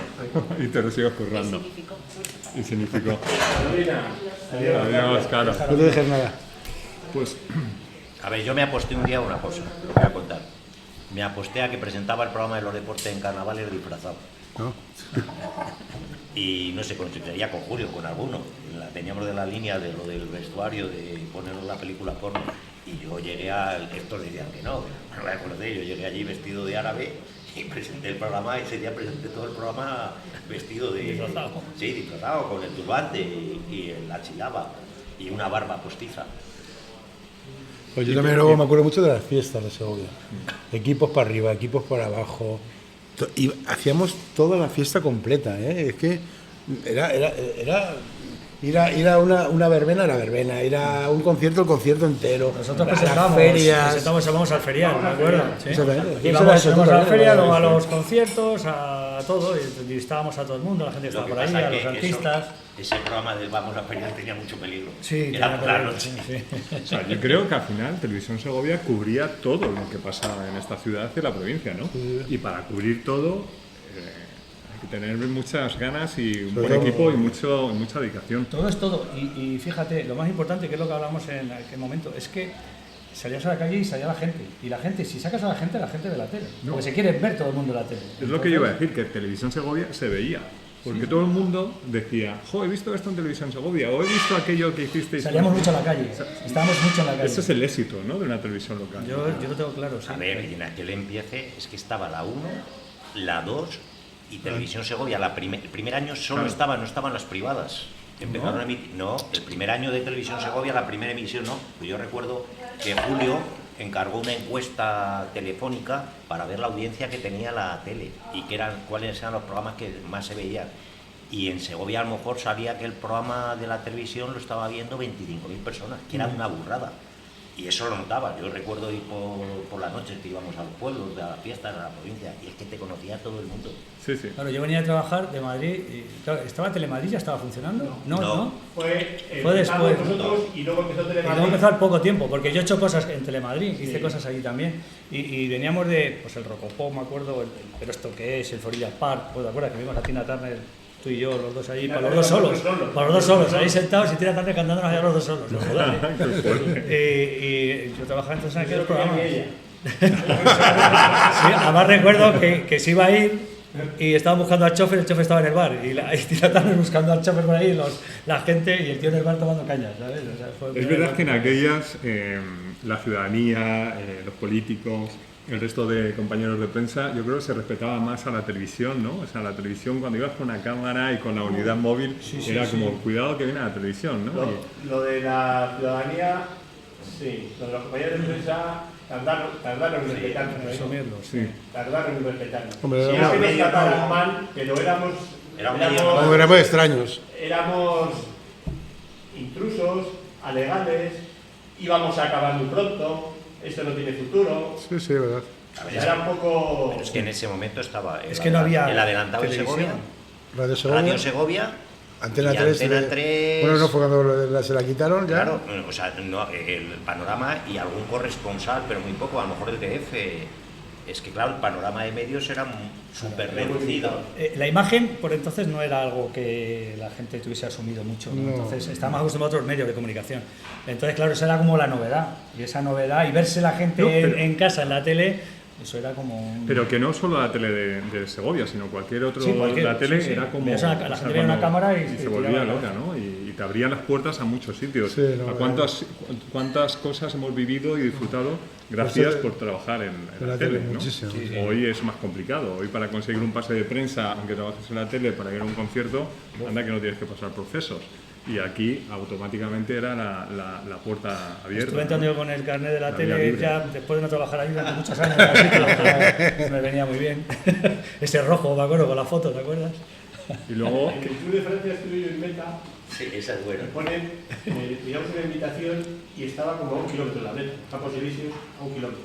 Y te lo sigues currando. Significó mucho. Y significó. Carolina, Adiós, claro. No te dejes nada. Pues A ver, yo me aposté un día a una cosa, lo voy a contar. Me aposté a que presentaba el programa de los deportes en carnavales disfrazado. ¿No? Y no sé, conseguiría con Julio, con alguno. Teníamos de la línea de lo del vestuario, de poner la película porno. Y Y yo llegué estos decían que no me acordé, yo llegué allí vestido de árabe y presenté el programa, ese día presenté todo el programa vestido de... Disfrazado. Sí, disfrazado, con el turbante y la chilaba y una barba postiza. Pues yo también luego me acuerdo mucho de las fiestas de Segovia. Equipos para arriba, equipos para abajo. Y hacíamos toda la fiesta completa, ¿eh? Es que era ir a una verbena, la verbena, ir a un concierto, el concierto entero. Nosotros las presentamos, ferias. vamos al ferial, me acuerdo. Sí. Exactamente. Íbamos a la feria, luego a los los conciertos, a todo, y entrevistábamos a todo el mundo, a la gente que Lo estaba que por ahí, pasa a es los que artistas. ese programa del Vamos a Ferial tenía mucho peligro. Sí, era por la tenía noche. sí. O sea, yo creo que al final Televisión Segovia cubría todo lo que pasaba en esta ciudad y la provincia, ¿no? Y para cubrir todo hay que tener muchas ganas y un buen equipo y mucha dedicación. Todo es todo. Y fíjate, lo más importante, que es lo que hablamos en aquel momento, es que salías a la calle y salía la gente. Y la gente, si sacas a la gente ve la tele. No. Porque se quiere ver todo el mundo la tele. Es lo que yo iba a decir, que Televisión Segovia se veía. Porque todo el mundo decía, jo, he visto esto en Televisión Segovia, o he visto aquello que hicisteis. Salíamos mucho a la calle, estábamos mucho en la calle. Ese es el éxito, ¿no?, de una televisión local. Yo lo tengo claro, sí. A ver, y en aquel empiece es que estaba la 1, la 2 y Televisión Segovia. El primer año solo no estaban las privadas. Empezaron a emitir, no, el primer año de Televisión Segovia, la primera emisión no. Pues yo recuerdo que Julio encargó una encuesta telefónica para ver la audiencia que tenía la tele y cuáles eran los programas que más se veían. Y en Segovia a lo mejor sabía que el programa de la televisión lo estaba viendo 25.000 personas, que era una burrada. Y eso lo notaba. Yo recuerdo ir por la noche que íbamos a los pueblos, a las fiestas, a la provincia, y es que te conocía todo el mundo. Sí, sí. Claro, yo venía a trabajar de Madrid y claro, ¿estaba Telemadrid? ¿Ya estaba funcionando? No. Fue después. Nosotros y luego empezó Y Telemadrid. luego empezó al poco tiempo, porque yo he hecho cosas en Telemadrid, hice cosas allí también, y veníamos de, pues el Rocopó, me acuerdo, pero esto que es, el Florida Park, pues, ¿te acuerdas que vimos a Tina Turner, tú y yo, los dos ahí, para los dos solos, ahí sentados y Tina Turner cantándonos allá los dos solos, no jodas, y yo trabajaba entonces en aquellos programas. Sí, además recuerdo que se iba a ir y estaban buscando al chofer, el chofer estaba en el bar y Tina Turner buscando al chofer por ahí, la gente y el tío en el bar tomando cañas, ¿sabes? O sea, Es verdad que en aquellas la ciudadanía, los políticos, el resto de compañeros de prensa, yo creo que se respetaba más a la televisión, ¿no? O sea, la televisión cuando ibas con una cámara y con la unidad móvil era como, cuidado que viene a la televisión, ¿no? Lo de la ciudadanía, sí, lo de los compañeros de prensa tardaron en respetarnos. Resumirlo, Sí. Tardaron en respetarnos. Hombre, Sí, éramos es que nos medio trataban nuevo. mal, pero éramos Éramos extraños. éramos intrusos, alegales, íbamos a acabar muy pronto, esto no tiene futuro. Sí, sí, verdad. Era un poco... Pero es que en ese momento estaba Es que no había el adelantado en televisión. Segovia, Radio Segovia, Radio Segovia, Antena y 3. Antena 3. Bueno, no fue cuando se la quitaron ya. Claro, o sea, no, el Panorama y algún corresponsal, pero muy poco, a lo mejor el DF. Es que claro, el panorama de medios era súper reducido. La imagen por entonces no era algo que la gente tuviese asumido mucho, ¿no? No. Entonces estábamos acostumbrados a otros medios de comunicación. Entonces, claro, esa era como la novedad. Y esa novedad, y verse la gente No, pero- en casa, en la tele, eso era como un... Pero que no solo la tele de Segovia, sino cualquier otro, Sí, cualquier- la tele sí, sí. era como... Veías la o sea, gente veía una cuando- cámara y se se volvía tiraba la loca, cabeza. ¿no? Y te abrían las puertas a muchos sitios. Sí, no, ¿A cuántas cosas hemos vivido y disfrutado gracias por trabajar en la tele, ¿no? muchísimo. Hoy es más complicado. Hoy para conseguir un pase de prensa, aunque trabajes en la tele, para ir a un concierto, anda que no tienes que pasar procesos. Y aquí automáticamente era la puerta abierta. Estuve entrando yo con el carnet de la La vía tele libre. ya después de no trabajar ahí durante muchos años, así que me venía muy bien. Ese rojo, me acuerdo, con la foto, ¿te acuerdas? Y luego, En el Tour de Francia estuve yo en meta, Sí, esa es buena. me ponen, miramos una invitación y estaba como a 1 kilómetro de la meta, Campos Elíseos a 1 kilómetro.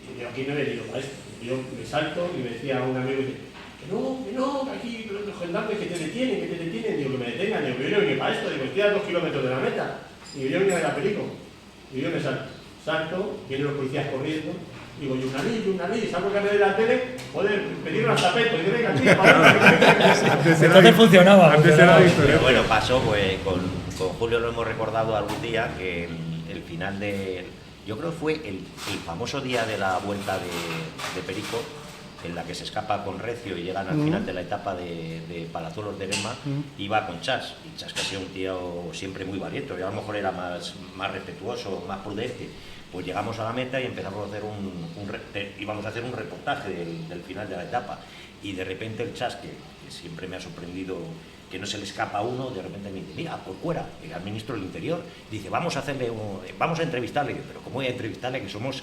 Y yo aquí no he venido para esto. Yo me salto y me decía a un amigo, que no, que aquí los gendarmes que te detienen, digo que me detengan, digo que yo no vine para esto, digo estoy a 2 kilómetros de la meta, digo yo vine a ver la película, y yo me salto, vienen los policías corriendo, digo Yunalí, saco el carnet de la tele, joder, pedir las tapetos, y venga, tío, Entonces funcionaba. antes era Pero diferente. bueno, pasó, pues con Julio lo hemos recordado algún día, que el final de... Yo creo que fue el famoso día de la vuelta de Perico, en la que se escapa con Recio y llegan al final de la etapa de Palazuelos de Erema, iba con Chas. Y Chas, que ha sido un tío siempre muy valiente, yo a lo mejor era más respetuoso, más prudente. Pues llegamos a la meta y empezamos a hacer íbamos a hacer un reportaje del final de la etapa. Y de repente el Chas, que siempre me ha sorprendido, que no se le escapa a uno, de repente me dice, mira, Corcuera, el ministro del Interior, dice, vamos a entrevistarle. Pero ¿cómo voy a entrevistarle? Que somos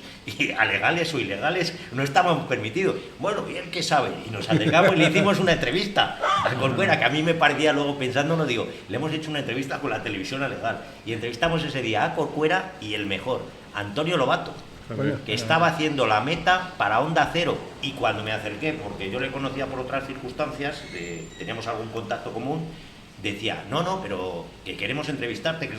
alegales o ilegales, no estamos permitidos. Bueno, ¿y él qué sabe? Y nos acercamos y le hicimos una entrevista a Corcuera, que a mí me parecía, luego pensándolo, digo, le hemos hecho una entrevista con la televisión alegal. Y entrevistamos ese día a Corcuera y el mejor, Antonio Lobato, que estaba haciendo la meta para Onda Cero. Y cuando me acerqué, porque yo le conocía por otras circunstancias, teníamos algún contacto común, decía, no, pero que queremos entrevistarte,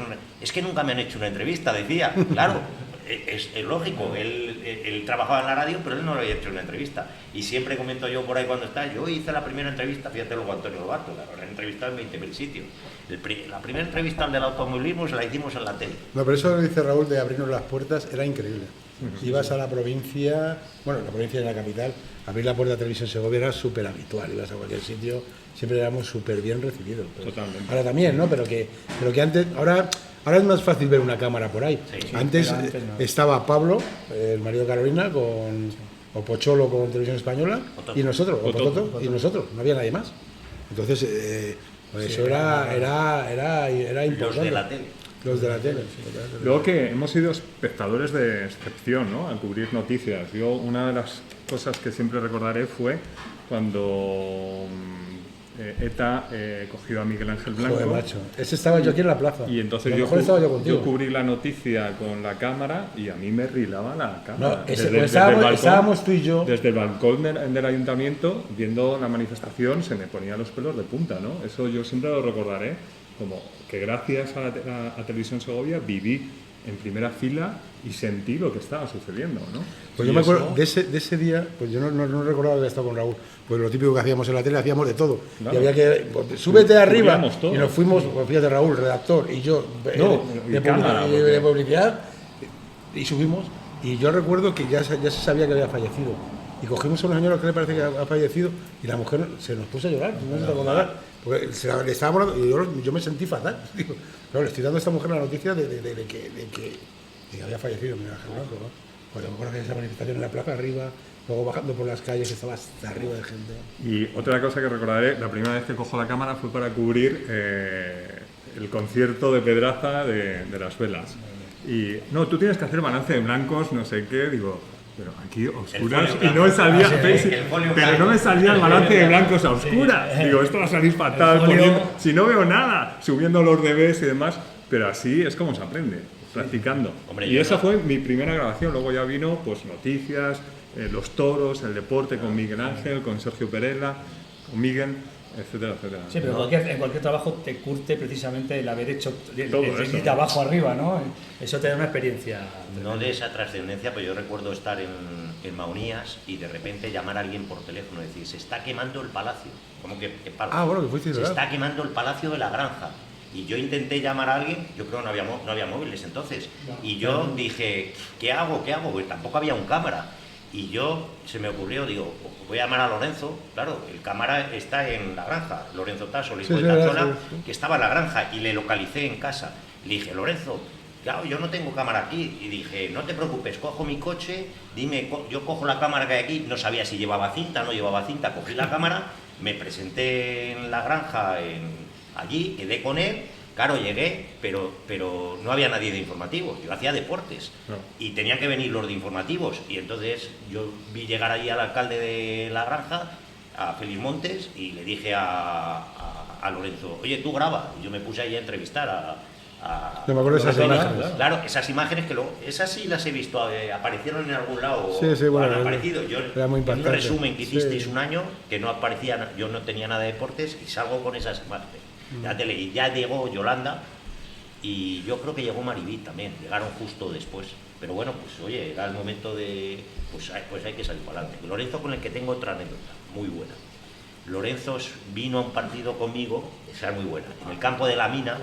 es que nunca me han hecho una entrevista, decía. Claro, es lógico, él trabajaba en la radio, pero él no le había hecho una entrevista. Y siempre comento yo por ahí cuando está, yo hice la primera entrevista, fíjate luego Antonio Lobato, la he entrevistado en 20.000 sitios. La primera entrevista del automovilismo se la hicimos en la tele. No, pero eso que dice Raúl de abrirnos las puertas era increíble. Ibas a la provincia, bueno, la provincia de la capital, abrir la puerta de Televisión Segovia era súper habitual, ibas a cualquier sitio, siempre éramos súper bien recibidos. Totalmente. Ahora también, ¿no? Pero que antes, ahora es más fácil ver una cámara por ahí. Sí, antes no. estaba Pablo, el marido de Carolina, o Pocholo con Televisión Española, y nosotros, o Pototo, y nosotros, no había nadie más. Entonces, pues eso era importante. Los de la tele. Los de la tele. Luego que hemos sido espectadores de excepción, ¿no?, al cubrir noticias. Yo, una de las cosas que siempre recordaré fue cuando ETA cogió a Miguel Ángel Blanco. Joder, macho. Ese estaba yo aquí en la plaza. Y entonces a lo mejor estaba yo contigo. yo cubrí la noticia con la cámara y a mí me rilaba la cámara. No, estábamos tú y yo. Desde el balcón del ayuntamiento, viendo la manifestación, se me ponían los pelos de punta, ¿no? Eso yo siempre lo recordaré, como que gracias a Televisión Segovia viví en primera fila y sentí lo que estaba sucediendo, ¿no? Pues yo me acuerdo de ese día, pues yo no recordaba haber estado con Raúl, pues lo típico que hacíamos en la tele, hacíamos de todo. Claro. Y había que, pues, súbete arriba, y nos fuimos, pues fíjate, Raúl, redactor, y yo, de publicidad, y subimos, y yo recuerdo que ya se sabía que había fallecido. Y cogimos a una señora que le parece que ha fallecido, y la mujer se nos puso a llorar, no se te acordarás, porque le estábamos hablando, y yo me sentí fatal. Digo, claro, le estoy dando a esta mujer la noticia de que había fallecido Miguel Ángel Blanco, ¿no? Pues me acuerdo que esa manifestación en la plaza arriba, luego bajando por las calles, estaba hasta arriba de gente. Y otra cosa que recordaré, la primera vez que cojo la cámara fue para cubrir el concierto de Pedraza de Las Velas. Y no, tú tienes que hacer balance de blancos, no sé qué, digo, pero aquí oscuras, y no me salía, pero no me salía el balance de blancos a oscuras. Digo, esto va a salir fatal, si no veo nada, subiendo los DVs y demás, pero así es como se aprende, practicando. Hombre, y esa fue mi primera grabación, luego ya vino pues noticias, los toros, el deporte con Miguel Ángel, con Sergio Perela, con Miguel, etcétera, etcétera. Sí, pero en cualquier trabajo te curte precisamente el haber hecho todo eso, de abajo arriba, ¿no? Eso te da una experiencia. No de esa trascendencia, pero yo recuerdo estar en Maunías y de repente llamar a alguien por teléfono y decir, se está quemando el palacio. ¿Cómo que palacio? Ah, bueno, que fuiste, se ¿verdad? está quemando el palacio de la granja. Y yo intenté llamar a alguien, yo creo que no había móviles entonces. Y yo dije, ¿qué hago? Pues tampoco había un cámara. Y se me ocurrió, digo, voy a llamar a Lorenzo, claro, el cámara está en la granja, Lorenzo Tasso, el hijo de Tachola, que estaba en la granja, y le localicé en casa. Le dije, Lorenzo, claro, yo no tengo cámara aquí. Y dije, no te preocupes, cojo mi coche, dime, yo cojo la cámara que hay aquí. No sabía si llevaba cinta, no llevaba cinta, cogí la cámara, me presenté en la granja, allí, quedé con él. Claro, llegué, pero no había nadie de informativos, yo hacía deportes y tenían que venir los de informativos, y entonces yo vi llegar allí al alcalde de la granja, a Félix Montes, y le dije a Lorenzo, oye, tú graba, y yo me puse ahí a entrevistar No me acuerdo de esas imágenes. Claro, esas imágenes que esas sí las he visto, aparecieron en algún lado, sí, bueno, han aparecido. Yo, era muy impactante. en un resumen que hicisteis un año, que no aparecía, yo no tenía nada de deportes, y salgo con esas imágenes. Y ya llegó Yolanda, y yo creo que llegó Maribí también, llegaron justo después. Pero bueno, pues oye, era el momento de, pues hay que salir para adelante. Lorenzo, con el que tengo otra anécdota muy buena. Lorenzo vino a un partido conmigo, esa es muy buena, en el campo de La Mina,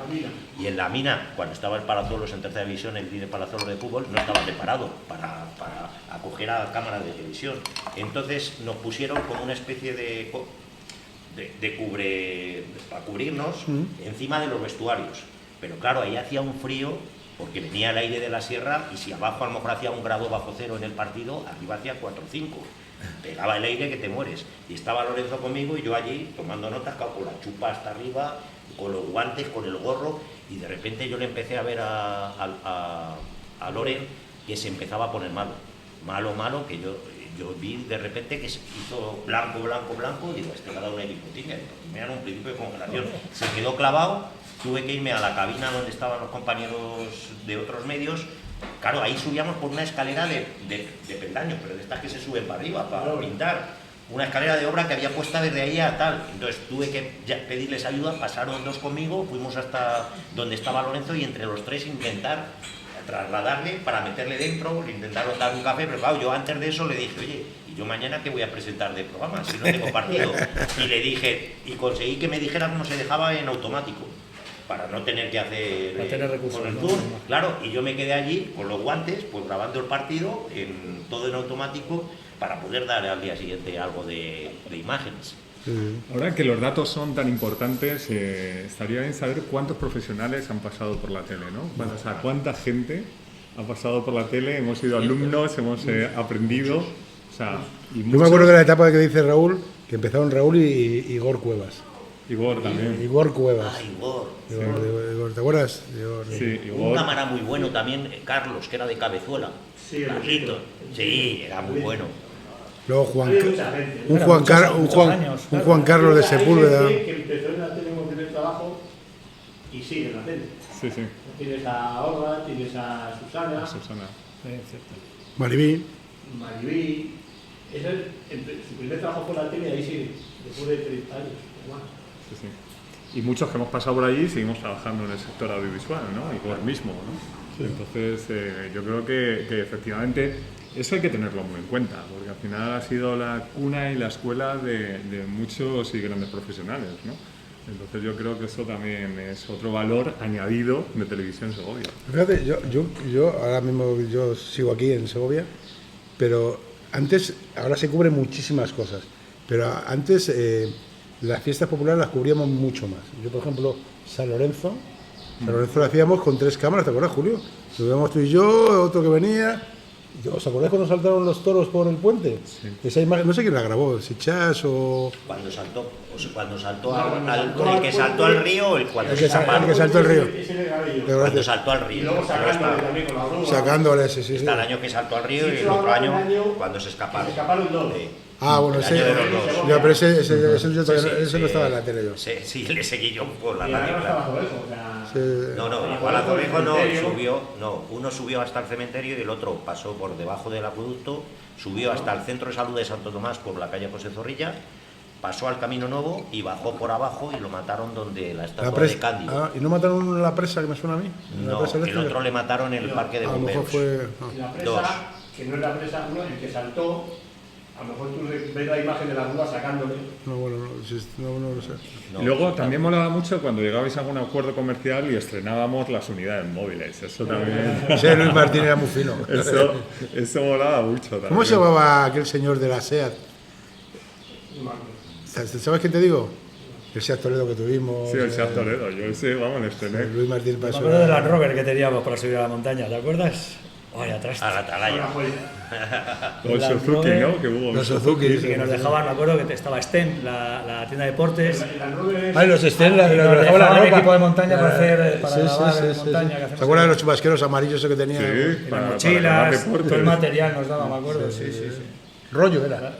y en La Mina, cuando estaba el Palazuelos en tercera división, el de Palazuelos de fútbol, no estaba preparado para acoger a cámaras de televisión. Entonces nos pusieron como una especie de para cubrirnos encima de los vestuarios. Pero claro, ahí hacía un frío, porque venía el aire de la sierra, y si abajo a lo mejor hacía 1 grado bajo cero en el partido, arriba hacía 4 o 5. Pegaba el aire que te mueres. Y estaba Lorenzo conmigo y yo allí tomando notas, con la chupa hasta arriba, con los guantes, con el gorro, y de repente yo le empecé a ver a Loren que se empezaba a poner malo, que yo vi de repente que se hizo blanco, digo, este le ha dado una hipotinia, me era un principio de congelación. Se quedó clavado, tuve que irme a la cabina donde estaban los compañeros de otros medios. Claro, ahí subíamos por una escalera de peldaños, pero de estas que se suben para arriba, para pintar. Una escalera de obra que había puesta desde ahí a tal. Entonces tuve que pedirles ayuda, pasaron 2 conmigo, fuimos hasta donde estaba Lorenzo y entre los 3 intentar trasladarle para meterle dentro, le intentaron dar un café, pero claro, yo antes de eso le dije, oye, ¿y yo mañana qué voy a presentar de programa si no tengo partido? Y le dije, y conseguí que me dijera cómo se dejaba en automático, para no tener que hacer recursos, con el ¿no? tour, claro, y yo me quedé allí con los guantes, pues grabando el partido, todo en automático, para poder dar al día siguiente algo de imágenes. Ahora que los datos son tan importantes, estaría bien saber cuántos profesionales han pasado por la tele, ¿no? O sea, cuánta gente ha pasado por la tele, hemos sido alumnos, hemos aprendido, o sea, y Yo me acuerdo de la etapa que dice Raúl, que empezaron Raúl y Igor Cuevas. Igor también. Igor Cuevas. Ah, Igor. Igor, ¿te acuerdas? Igor, Sí, Un Igor. cámara muy bueno también, Carlos, que era de Cabezuela. Sí, Carlitos. Sí, era muy bueno. Luego Había mucha gente. un Juan Carlos de Hay Sepúlveda. gente que empezó en la tele como primer trabajo y sigue en la tele. Sí, sí. Tienes a Olga, tienes a Susana, Susana. Maribí. Maribí. Su primer trabajo fue la tele y ahí sigue, después de 30 años. Igual. Sí, sí. Y muchos que hemos pasado por allí seguimos trabajando en el sector audiovisual, ¿no? Igor mismo, ¿no? Entonces, yo creo que efectivamente eso hay que tenerlo muy en cuenta, porque al final ha sido la cuna y la escuela de muchos y grandes profesionales, ¿no? Entonces yo creo que eso también es otro valor añadido de Televisión Segovia. Fíjate, yo ahora mismo yo sigo aquí en Segovia, pero antes, ahora se cubren muchísimas cosas, pero antes las fiestas populares las cubríamos mucho más. Yo, por ejemplo, San Lorenzo lo hacíamos con 3 cámaras, ¿te acuerdas, Julio? Lo veíamos tú y yo, otro que venía. ¿Os acordáis cuando saltaron los toros por el puente? Sí. Esa imagen, no sé quién la grabó, si Chas o... Cuando saltó el que saltó al río o el cuando se El escaparon. que saltó el río. Ese le grabé yo. Pero Cuando gracias. saltó al Y río. luego Pero sacándole está, también con la grúa. Sacándole, sí. está el año que saltó al río y el Sí, otro año el año cuando se escaparon. Se escaparon 2. Sí. Ah, bueno, El ese, año de los dos. ya, pero ese yo todavía Sí, no- sí, ese no estaba en la tele yo. Sí, le seguí yo por la Y ahora radio. no Claro. estaba todo eso, o sea... Sí. No, igual a Torrejo no subió, uno subió hasta el cementerio y el otro pasó por debajo del acueducto, subió hasta el centro de salud de Santo Tomás por la calle José Zorrilla, pasó al Camino Nuevo y bajó por abajo y lo mataron donde la estatua de Cándido. ¿Y no mataron la presa que me suena a mí? ¿La No, presa el eléctrica? otro le mataron en el parque de A lo mejor bomberos. fue... Y la presa, Dos. que no es la presa, uno, el que saltó, a lo mejor tú ves la imagen de la grúa sacándole. No, bueno, no lo sé. No, Y luego sí, también molaba mucho cuando llegabais a algún acuerdo comercial y estrenábamos las unidades móviles. Eso también. Ese Luis Martín era muy fino. Eso molaba mucho también. ¿Cómo se llamaba aquel señor de la SEAT? No me acuerdo. ¿Sabes qué te digo? El SEAT Toledo que tuvimos. Sí, el Seat Toledo. Yo ese, vamos, lo estrené. Luis Martín Me pasó. acuerdo de Land Rover que teníamos para subir a la montaña, ¿te acuerdas? Ay, atrás. a la atalaya. Ahora fue- O el Land Suzuki, Rover, ¿no? Que hubo. Los Suzuki. Que nos dejaban, me acuerdo que estaba Sten, la tienda de deportes. el Land Rover- Ay, los Stella, Y los nos dejaban la dejaban ropa. equipo de montaña para hacer, para Sí, grabar sí, en sí, montaña. sí. Que hacemos ¿Se acuerdan de ahí. los chubasqueros amarillos que tenían? Sí, Y las para mochilas, grabar deportes. todo el material nos daba, me acuerdo. Sí. Rollo era.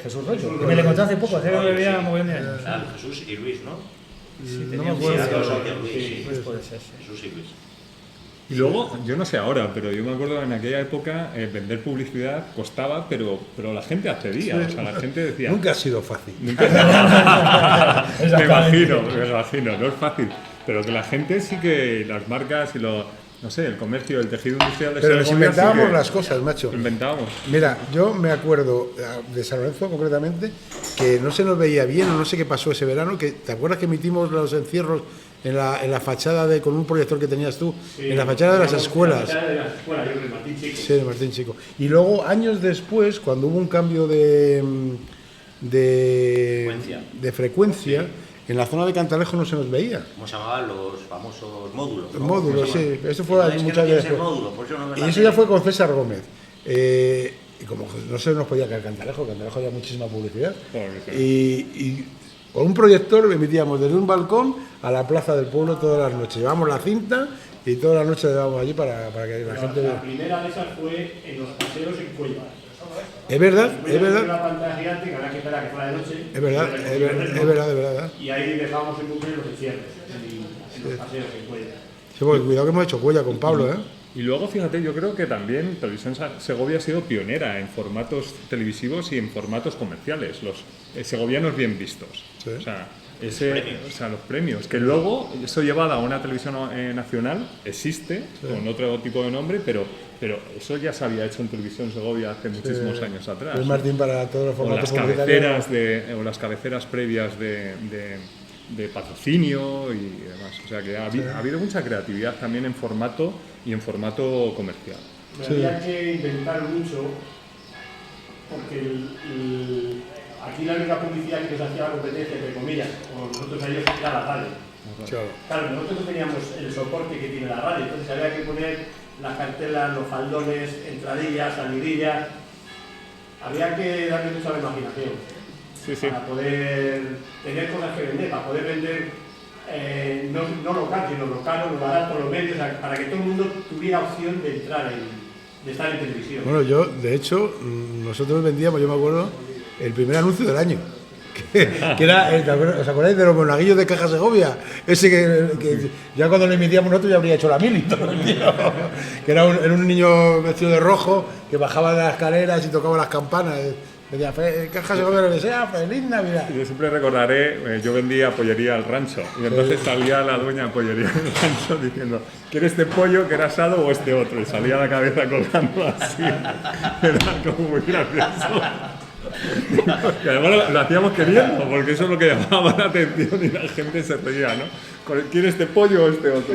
Jesús Rollo, que me lo encontré hace poco, hace que me veía muy bien. Ah, Jesús y Luis, ¿no? No me Sí, acuerdo. dos socios, Luis, sí. Pues puede ser, sí. Jesús y Luis. Y luego, yo no sé ahora, pero yo me acuerdo en aquella época vender publicidad costaba, pero la gente accedía. O sea, la gente decía. Nunca ha sido fácil. Me imagino, no es fácil. Pero que la gente sí que, las marcas y no sé, el comercio, el tejido industrial de Pero nos Segovia. inventábamos las cosas, macho. Inventábamos. Mira, yo me acuerdo de San Lorenzo concretamente que no se nos veía bien o no sé qué pasó ese verano, que ¿te acuerdas que emitimos los encierros en la fachada con un proyector que tenías tú, Sí, en la fachada de las digamos, escuelas? La fachada de las escuelas, yo creo, Martín Chico. Sí, de Martín Chico. Y luego, años después, cuando hubo un cambio de frecuencia, en la zona de Cantalejo no se nos veía. ¿Cómo se llamaban los famosos módulos? Los ¿no? módulos, ¿Cómo se sí. llaman? Eso fue No, es que muchas no veces. tienes el módulo, por eso no ves Y la eso tele. ya fue con César Gómez. Y como no se nos podía caer Cantalejo había muchísima publicidad. Joder, sí. Y con un proyector emitíamos desde un balcón a la plaza del pueblo todas las noches. Llevábamos la cinta y todas las noches llevábamos allí para que la gente La vea. primera de esas fue en los paseos en Cuelva. Es verdad, es Una verdad. pantalla gigante que habrá que esperar a que fuera de noche. Es verdad, es verdad. Y ahí dejábamos en cumplir los encierros, en los paseos en Cuelva. Sí, porque cuidado que hemos hecho cuella con Pablo, ¿eh? Y luego, fíjate, yo creo que también Televisión Segovia ha sido pionera en formatos televisivos y en formatos comerciales. Los segovianos bien vistos. Sí. O sea, los premios. Que luego, eso llevado a una televisión nacional, existe, con otro tipo de nombre, pero eso ya se había hecho en Televisión Segovia hace muchísimos años atrás. Pues Martín para todos los O formatos las publicitarios. cabeceras, o las cabeceras previas de patrocinio y demás. O sea que ha habido mucha creatividad también en formato y en formato comercial. Había que inventar mucho, porque aquí la única publicidad que nos hacía la competencia, entre comillas, o nosotros a ellos, era la radio. Claro. Claro, nosotros no teníamos el soporte que tiene la radio, entonces había que poner las cartelas, los faldones, entradillas, salidillas. Había que darle mucha imaginación para poder tener cosas que vender, para poder vender no local, sino lo caro, lo barato, los medios, para que todo el mundo tuviera opción de entrar de estar en televisión. Bueno, yo, de hecho, nosotros vendíamos, yo me acuerdo, el primer anuncio del año. Que era, ¿os acordáis de los monaguillos de Caja Segovia? Ese que ya cuando lo emitíamos nosotros ya habría hecho la mili todo el tío. Que era un niño vestido de rojo que bajaba de las escaleras y tocaba las campanas. Decía, Caja Segovia le desea feliz Navidad. Yo siempre recordaré, yo vendía pollería al rancho y entonces salía la dueña de pollería del rancho diciendo, ¿quieres este pollo que era asado o este otro? Y salía la cabeza colgando así. Era como muy gracioso. Y además lo hacíamos queriendo, porque eso es lo que llamaba la atención y la gente se reía, ¿no? ¿Quiere este pollo o este otro?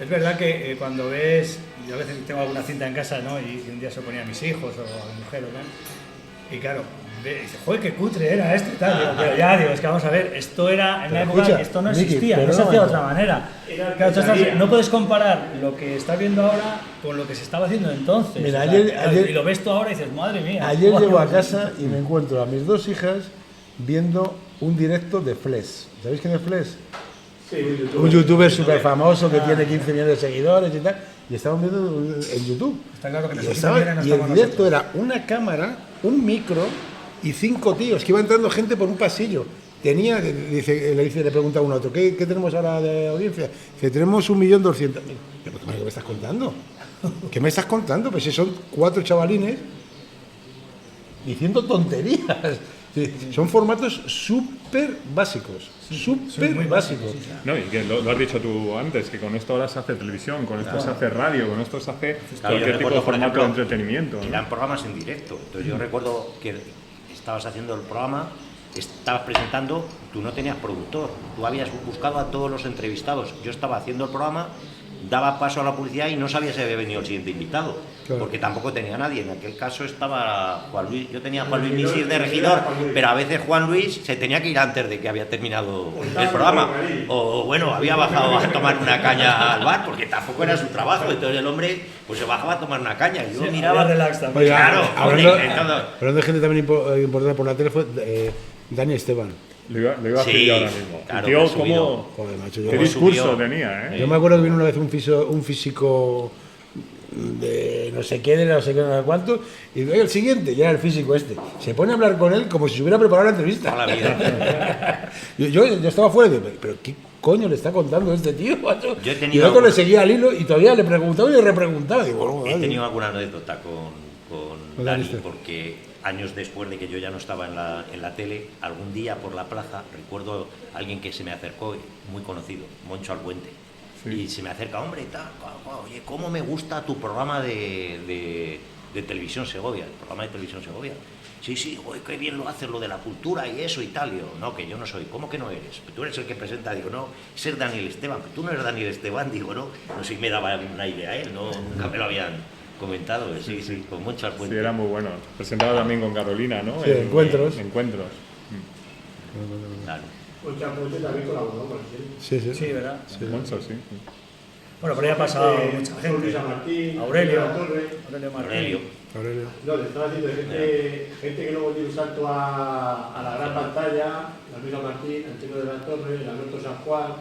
Es verdad que cuando ves, yo a veces tengo alguna cinta en casa, ¿no? Y un día se lo ponía a mis hijos o a mi mujer, ¿no? Y claro, dice, joder, qué cutre era esto y tal. Digo, pero ya, digo, es que vamos a ver, esto era en la época escucha, que esto no Miki, existía, pero no se no, hacía de no. otra manera. Era Claro, tú pesadilla. no puedes comparar lo que estás viendo ahora con lo que se estaba haciendo entonces. Mira, o sea, ayer- y lo ves tú ahora y dices, madre mía. Ayer ¿cómo llego a hacemos casa y me encuentro a mis dos hijas viendo un directo de Flesh. ¿Sabéis quién es Flesh? Sí, Un youtuber súper famoso que tiene 15 millones de seguidores y tal. Y estaban viendo en YouTube. Está claro que Y, necesitamos estaba- y el directo era una cámara, un micro y 5 tíos, que iba entrando gente por un pasillo. Tenía, le pregunta a uno a otro, ¿qué tenemos ahora de audiencia? Dice, tenemos 1.200.000. ¿Pero qué me estás contando? ¿Qué me estás contando? Pues si son 4 chavalines diciendo tonterías. Sí, son formatos súper básicos, súper básicos. No, y que lo has dicho tú antes, que con esto ahora se hace televisión, con esto se hace radio, con esto se hace Claro, yo cualquier tipo recuerdo, de por formato ejemplo, de entretenimiento, ¿no? eran programas en directo. Entonces yo recuerdo que estabas haciendo el programa, estabas presentando, tú no tenías productor, tú habías buscado a todos los entrevistados. Yo estaba haciendo el programa, daba paso a la publicidad y no sabía si había venido el siguiente invitado, Claro. porque tampoco tenía nadie. En aquel caso estaba Juan Luis, yo tenía a Juan Luis Misir de regidor, pero a veces Juan Luis se tenía que ir antes de que había terminado el programa, o bueno, había bajado a tomar una caña al bar, porque tampoco era su trabajo. Entonces el hombre pues se bajaba a tomar una caña y yo miraba, había relax también. Oiga, claro, hablando, hombre, intentando- hablando de gente también importante por la tele fue Dani Esteban. Lo iba a decir Sí, yo ahora mismo. claro, Tío, que ha subido. ¿cómo, Joder, macho, qué yo, discurso subió. tenía, ¿eh? yo me acuerdo que vino una vez un físico de no sé qué, de no sé qué, no sé cuánto, y digo, "Oye, el siguiente", ya era el físico este. Se pone a hablar con él como si se hubiera preparado la entrevista. toda la vida. Yo estaba fuera y digo, ¿pero qué coño le está contando este tío, macho? Yo he Y tenido el otro le algún- seguía al hilo y todavía le preguntaba y le repreguntaba. Digo, bueno, He vale. tenido alguna anécdota con Con Dani, Dani. porque años después de que yo ya no estaba en la tele, algún día por la plaza recuerdo a alguien que se me acercó, muy conocido, Moncho Albuente. Sí. Y se me acerca, hombre, tal, oye, ¿cómo me gusta tu programa de televisión Segovia, el programa de televisión Segovia? Sí, sí, oye, qué bien lo haces, lo de la cultura y eso y tal. Y yo, no, que yo no soy. ¿Cómo que no eres? Tú eres el que presenta. Digo, no, ese es Daniel Esteban. Pero tú no eres Daniel Esteban. Digo, no, no sé si me daba una idea él, no, nunca me lo habían comentado. Sí, sí, con muchas Sí, fuentes. era muy bueno. Presentaba también con Carolina, ¿no? Sí, Encuentros. Encuentros. Claro. Mucha fuente también colaboró con él. Sí, sí. Sí, ¿verdad? Moncho, sí. Bueno, por ahí ha pasado mucha Luis gente. San Martín, Aurelio. La Torre. Aurelio Martín. Aurelio. Aurelio. No, le estaba diciendo gente que luego dio un salto a la gran pantalla, la Luis San Martín, Antonio de la Torre, el Alberto San Juan,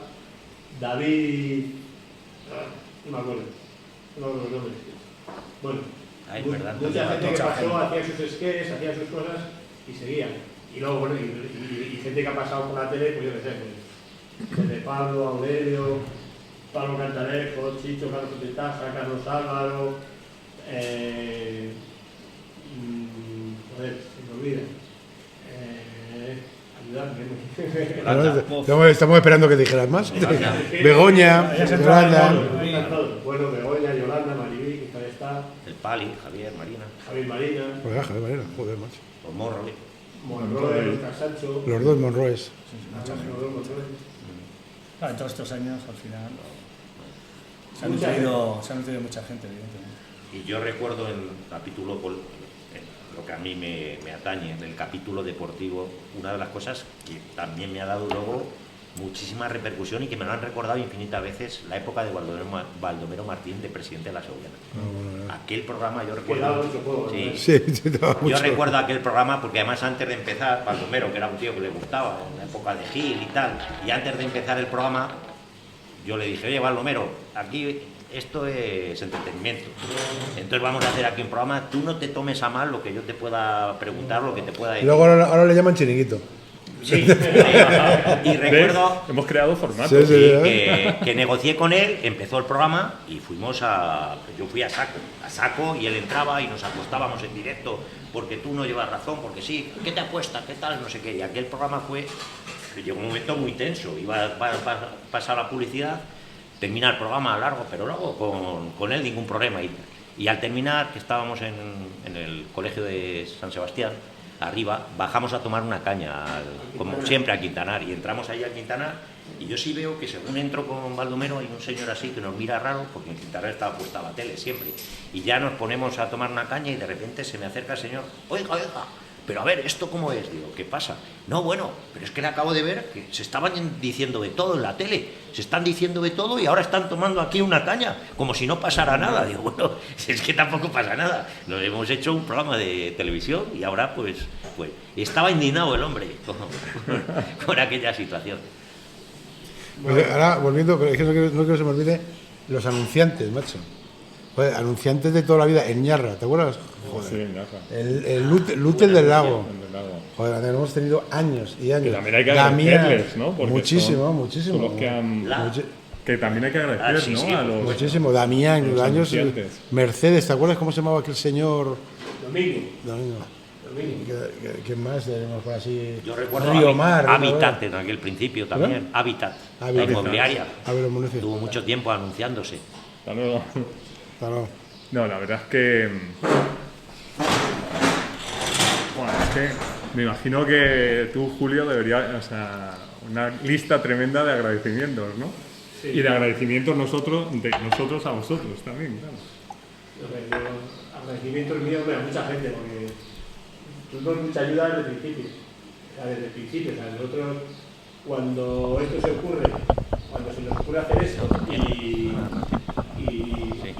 David, no me acuerdo, no me acuerdo los nombres. Bueno, Es verdad. mucha gente que Mucha pasó, gente. hacía sus sketches, hacía sus cosas y seguían. Y luego, bueno, y gente que ha pasado por la tele, pues yo qué sé, pues, desde Pablo, Aurelio, Pablo Cantalejo, Chicho, Carlos Tetaja, Carlos Álvaro, joder, se me olvida. Ayudarme. Estamos esperando que dijeras más. Yolanda. Begoña, Ya se Yolanda. Bueno, Begoña, Yolanda, Maribí, que todavía está, El Pali, Javier, Marina, Javier Marina, Pues ya, joder, joder, macho. los Morros. Monroe, Oscar Sancho, Los dos Monroes. los dos Monroe. Claro, en todos estos años, al final, se han Mucha nutrido mucha gente, evidentemente. Y yo recuerdo en el capítulo, lo que a mí me atañe, en el capítulo deportivo, una de las cosas que también me ha dado luego muchísima repercusión y que me lo han recordado infinitas veces, la época de Baldomero Martín, de presidente de la Segoviana. Aquel programa yo Que daba recuerdo... mucho juego, Sí. ¿no? Sí, te daba Yo mucho. recuerdo aquel programa porque además antes de empezar, Baldomero, que era un tío que le gustaba, en la época de Gil y tal, y antes de empezar el programa, yo le dije, oye, Baldomero, aquí esto es entretenimiento. Entonces vamos a hacer aquí un programa, tú no te tomes a mal lo que yo te pueda preguntar, lo que te pueda decir. Luego ahora le llaman chiringuito. Sí, y recuerdo... ¿Ves? Hemos creado formatos. Sí, sí. que negocié con él, empezó el programa y yo fui a saco y él entraba y nos acostábamos en directo porque tú no llevas razón, porque sí, ¿qué te apuestas? ¿Qué tal? No sé qué. Y aquel programa llegó un momento muy tenso, iba a pasar la publicidad, termina el programa largo, pero luego con él ningún problema. Y al terminar, que estábamos en el colegio de San Sebastián, arriba, bajamos a tomar una caña, como siempre a Quintanar, y entramos ahí a Quintanar, y yo sí veo que según entro con Baldomero hay un señor así que nos mira raro, porque en Quintanar estaba puesta la tele siempre, y ya nos ponemos a tomar una caña y de repente se me acerca el señor, oiga, pero a ver, ¿esto cómo es? Digo, ¿qué pasa? No, bueno, pero es que le acabo de ver que se estaban diciendo de todo en la tele, se están diciendo de todo y ahora están tomando aquí una caña, como si no pasara nada. Digo, bueno, es que tampoco pasa nada. Nos hemos hecho un programa de televisión y ahora pues estaba indignado el hombre con aquella situación. Pues ahora, volviendo, pero es que no quiero que se me olvide, los anunciantes, macho. Joder, anunciantes de toda la vida, en Ñarra, ¿te acuerdas? Joder. Sí, en Ñarra. El Lutel del Lago. El del Lago. Joder, hemos tenido años y años. Que también hay que Damián, agradecerles, ¿no? Porque muchísimo, son muchísimo. los que han... Muchi- Que también hay que agradecer, Sí, ¿no? sí, A los... Muchísimo. Damián, los años. anunciantes. Mercedes, ¿te acuerdas cómo se llamaba aquel señor? Domingo. Domingo. ¿Quién más tenemos por así? Yo recuerdo Río Mar. Habitat en aquel principio también, Habitat, la Habitat. inmobiliaria. A ver, Municio. Tuvo mucho tiempo anunciándose. Hasta luego. Hasta luego. No, la verdad es que... Bueno, es que me imagino que tú, Julio, deberías... O sea, una lista tremenda de agradecimientos, ¿no? Sí. Y de agradecimientos de nosotros a vosotros también, claro. Agradecimientos míos a mucha gente, porque tuvimos mucha ayuda desde el principio. O sea, desde el principio. O sea, nosotros, cuando esto se ocurre, cuando se nos ocurre hacer esto y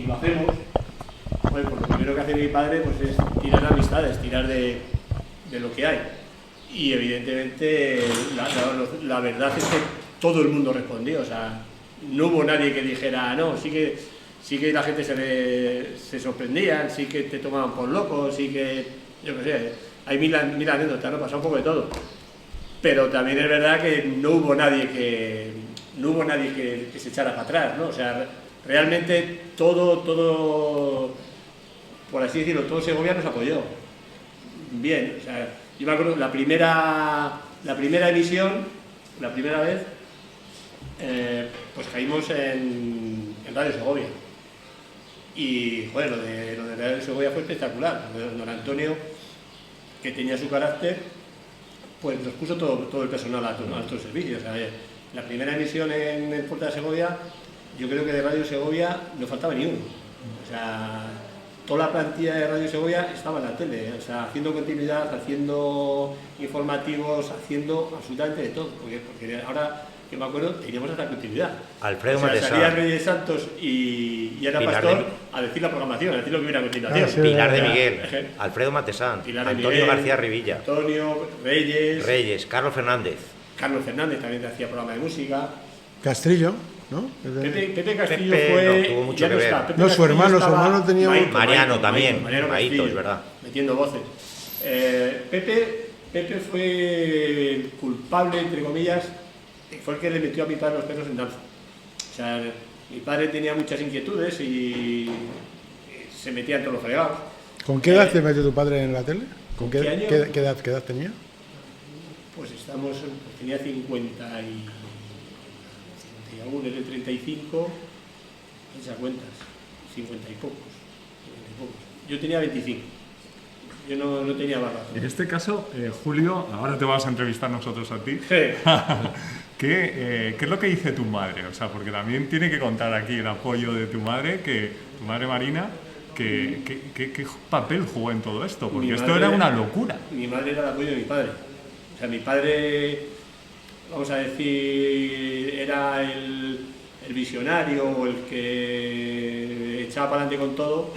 lo hacemos, pues lo primero que hace mi padre pues, es tirar de amistades, tirar de lo que hay. Y evidentemente la verdad es que todo el mundo respondió. O sea, no hubo nadie que dijera, no, sí que la gente se sorprendía, sí que te tomaban por loco, sí que, yo qué sé, hay mil anécdotas, ¿no? Pasó un poco de todo. Pero también es verdad que no hubo nadie que se echara para atrás, ¿no? O sea, realmente todo, por así decirlo, todo Segovia nos apoyó. Bien, o sea, yo me acuerdo, la primera emisión, la primera vez, pues caímos en Radio Segovia. Y, joder, lo de Radio Segovia fue espectacular. Don Antonio, que tenía su carácter, pues nos puso todo el personal a estos servicios. O sea, la primera emisión en el Puerto de Segovia, yo creo que de Radio Segovia no faltaba ni uno. O sea, toda la plantilla de Radio Segovia estaba en la tele, o sea, haciendo continuidad, haciendo informativos, haciendo absolutamente de todo. Porque ahora que me acuerdo, teníamos hasta continuidad. Alfredo o sea, Matesán. salía Reyes Santos y era Pilar Pastor de... a decir la programación, a decir lo que hubiera a continuación. sí, Pilar de O sea, Miguel, Alfredo Matesán, Pilar de Antonio Miguel, García Rivilla, Antonio, Reyes, Carlos Fernández. Carlos Fernández también te hacía programa de música. Castrillo, ¿no? Pepe Castillo Pepe fue... no tuvo mucho ya que no ver. está. Pepe No, su Castillo hermano estaba- tenía un- Mariano también, Mariano Maito, Castillo, es verdad. metiendo voces. Pepe fue el culpable, entre comillas, fue el que le metió a mi padre los perros en danza. O sea, mi padre tenía muchas inquietudes y se metía en todos los fregados. ¿Con qué edad te metió tu padre en la tele? ¿Con ¿Qué año? qué edad tenía? Pues tenía 50 y 51, él de 35, esas cuentas, 50 y pocos. Yo tenía 25, yo no tenía barba. En este caso, Julio, ahora te vamos a entrevistar nosotros a ti. Sí. ¿Qué es lo que dice tu madre? O sea, porque también tiene que contar aquí el apoyo de tu madre Marina, ¿qué papel jugó en todo esto? Porque Mi esto madre- era una locura. Mi madre era el apoyo de mi padre. O sea, mi padre, vamos a decir, era el visionario o el que echaba para adelante con todo,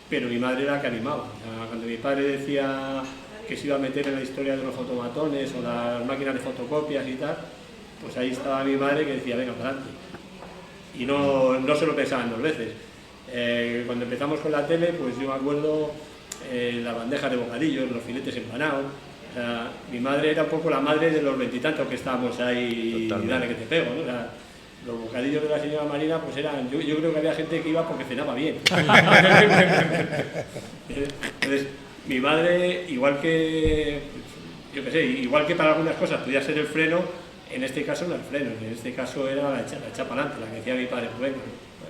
pero mi madre era la que animaba. O sea, cuando mi padre decía que se iba a meter en la historia de los fotomatones o las máquinas de fotocopias y tal, pues ahí estaba mi madre que decía, venga, para adelante. Y no se lo pensaban dos veces. Cuando empezamos con la tele, pues yo me acuerdo las bandejas de bocadillos, los filetes empanados. O sea, mi madre era un poco la madre de los veintitantos que estábamos ahí, Totalmente. y dale que te pego, ¿no? O sea, los bocadillos de la señora Marina, pues eran, yo creo que había gente que iba porque cenaba bien. Entonces, mi madre, igual que, yo qué sé, igual que para algunas cosas podía ser el freno, en este caso no el freno, en este caso era la echar para adelante, la que decía mi padre, pues venga,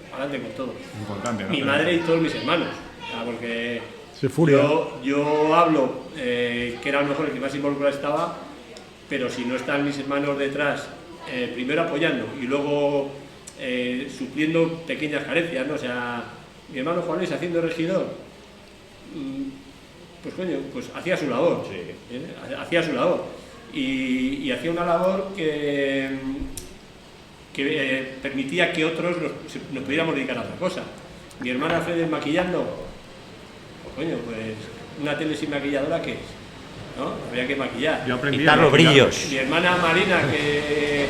para adelante con todo. Importante, ¿no? Mi madre y todos mis hermanos, o sea, porque Se furia. yo hablo que era a lo mejor el que más involucrado estaba, pero si no están mis hermanos detrás, primero apoyando y luego supliendo pequeñas carencias, ¿no? O sea, mi hermano Juan Luis haciendo regidor, pues coño, pues hacía su labor, hacía su labor y hacía una labor que permitía que otros nos pudiéramos dedicar a otra cosa. Mi hermana Fred maquillando, pues coño, pues una tele sin maquilladora, ¿qué es? ¿No? Había que maquillar. Yo aprendí Quitar a los maquillar. brillos. Mi hermana Marina, que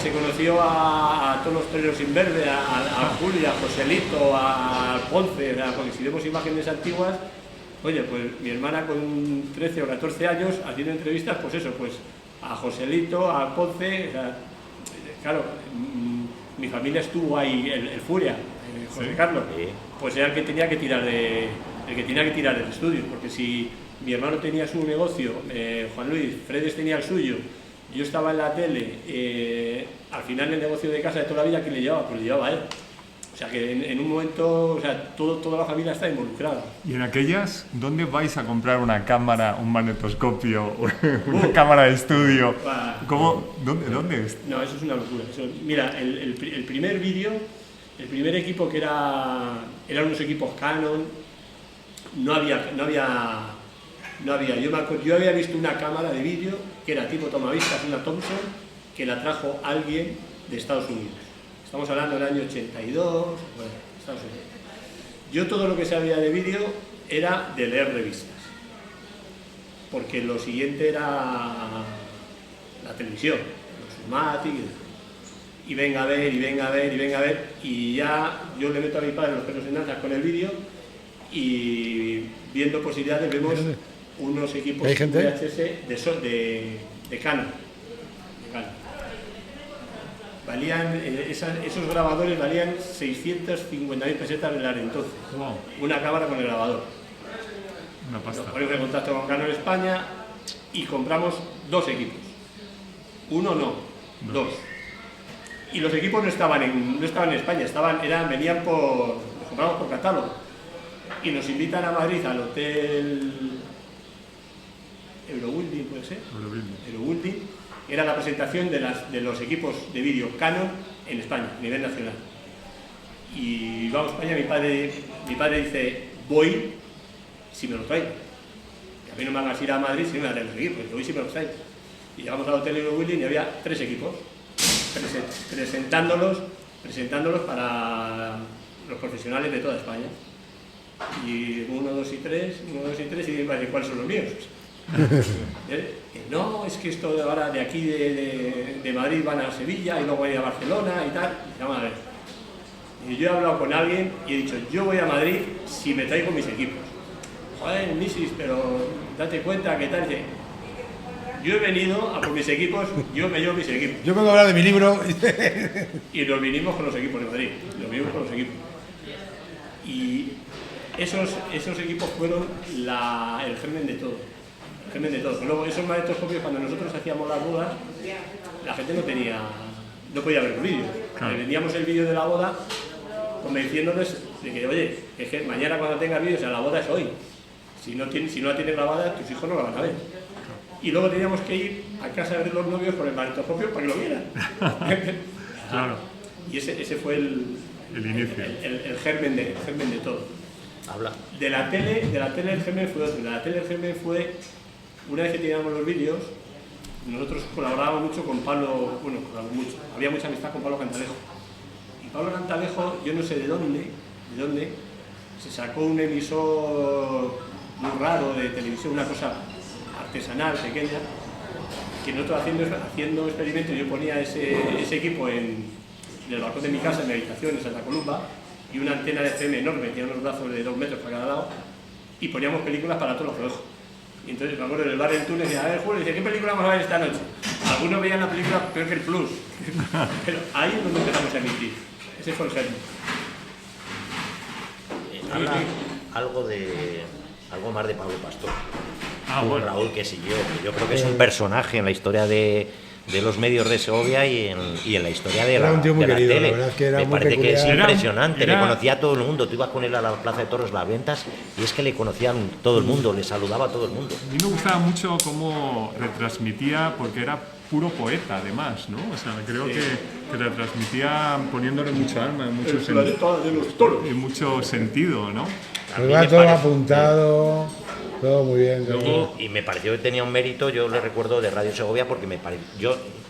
se conoció a todos los toreros sin verde, a Julia, a Joselito, a Ponce, porque si vemos imágenes antiguas, oye, pues mi hermana con 13 o 14 años haciendo entrevistas, pues eso, pues a Joselito, a Ponce, o sea, claro, mi familia estuvo ahí, el Furia, José Sí. Carlos, Sí. pues era el que tenía que tirar del estudio, porque si mi hermano tenía su negocio, Juan Luis, Fredes tenía el suyo, yo estaba en la tele, al final el negocio de casa de toda la vida, ¿quién le llevaba? Pues le llevaba a él. O sea que en un momento, o sea, toda la familia está involucrada. Y en aquellas, ¿dónde vais a comprar una cámara, un magnetoscopio, una cámara de estudio? Buah. ¿Cómo? ¿Dónde es? No, eso es una locura. Mira, el primer vídeo, el primer equipo que eran unos equipos Canon, no había. Yo había visto una cámara de vídeo que era tipo tomavistas, una Thompson, que la trajo alguien de Estados Unidos. Estamos hablando del año 82, bueno, Estados Unidos. Yo todo lo que sabía de vídeo era de leer revistas, porque lo siguiente era la televisión, los Sumatic, y venga a ver, y venga a ver, y venga a ver, y ya yo le meto a mi padre los pelos en danzas con el vídeo, y viendo posibilidades vemos unos equipos ¿Hay gente? VHS de Canon. Valían, esos grabadores valían 650.000 pesetas del entonces. Wow, Una cámara con el grabador. una Nos pasta. ponemos en contacto con Canon España y compramos dos equipos. Uno no, dos. Y los equipos no estaban en España, venían comprados por catálogo. Y nos invitan a Madrid al hotel Eurobuilding, ¿puede ser? Eurobuilding. Era la presentación de los equipos de vídeo Canon en España, a nivel nacional. Y vamos a España, mi padre dice, voy si me lo traigo. Que a mí no me hagas ir a Madrid si no me la tengo que seguir, pues voy si me lo traigo. Y llegamos al hotel Eurobuilding y había 3 equipos presentándolos para los profesionales de toda España. Y 1, 2 y 3, y me parece, ¿cuáles son los míos? No, es que esto ahora de aquí de Madrid van a Sevilla y luego van a ir a Barcelona y tal. Y vamos a ver. Y yo he hablado con alguien y he dicho, yo voy a Madrid si me traigo mis equipos. Joder, Misis, pero date cuenta que tal. Yo he venido a por mis equipos, yo me llevo mis equipos. Yo vengo a hablar de mi libro. Y nos vinimos con los equipos de Madrid. Y esos equipos fueron el germen de todo. Luego, esos magnetoscopios, cuando nosotros hacíamos las bodas, la gente no podía ver el vídeo. Claro. Le vendíamos el vídeo de la boda convenciéndoles de que, oye, es que mañana cuando tengas vídeo, o sea, la boda es hoy. Si no la tienes grabada, tus hijos no la van a ver. Y luego teníamos que ir a casa de los novios con el magnetoscopio para que lo vieran. Claro. Y ese fue el inicio. El germen de todo. Habla. De la tele el germen fue otro. De la tele el germen fue, una vez que teníamos los vídeos, nosotros colaborábamos mucho con Pablo, había mucha amistad con Pablo Cantalejo. Y Pablo Cantalejo, yo no sé de dónde, se sacó un emisor muy raro de televisión, una cosa artesanal, pequeña, que nosotros haciendo experimentos, yo ponía ese equipo en el balcón de mi casa, en mi habitación, en Santa Columba, y una antena de FM enorme, tenía unos brazos de 2 metros para cada lado, y poníamos películas para todos los colegios. Y entonces me acuerdo en el bar del Túnez, decía, a ver, Julio, ¿qué película vamos a ver esta noche? Algunos veían la película peor que el Plus, pero ahí es donde empezamos a emitir. Ese fue el germen. Habla algo más de Pablo Pastor. Bueno. Raúl, que siguió. Yo creo que es un personaje en la historia de los medios de Segovia y en la historia de Era un tío muy la querido, tele. la verdad es que era me muy parece que es peculiar. impresionante, le conocía a todo el mundo. Tú ibas con él a la Plaza de Toros Las Ventas y es que le conocían todo el mundo, le saludaba a todo el mundo. A mí me gustaba mucho cómo retransmitía, porque era puro poeta además, ¿no? O sea, creo que retransmitía poniéndole mucha alma, en mucho sentido, ¿no? Iba todo apuntado, todo muy bien. Y me pareció que tenía un mérito, yo le recuerdo de Radio Segovia, porque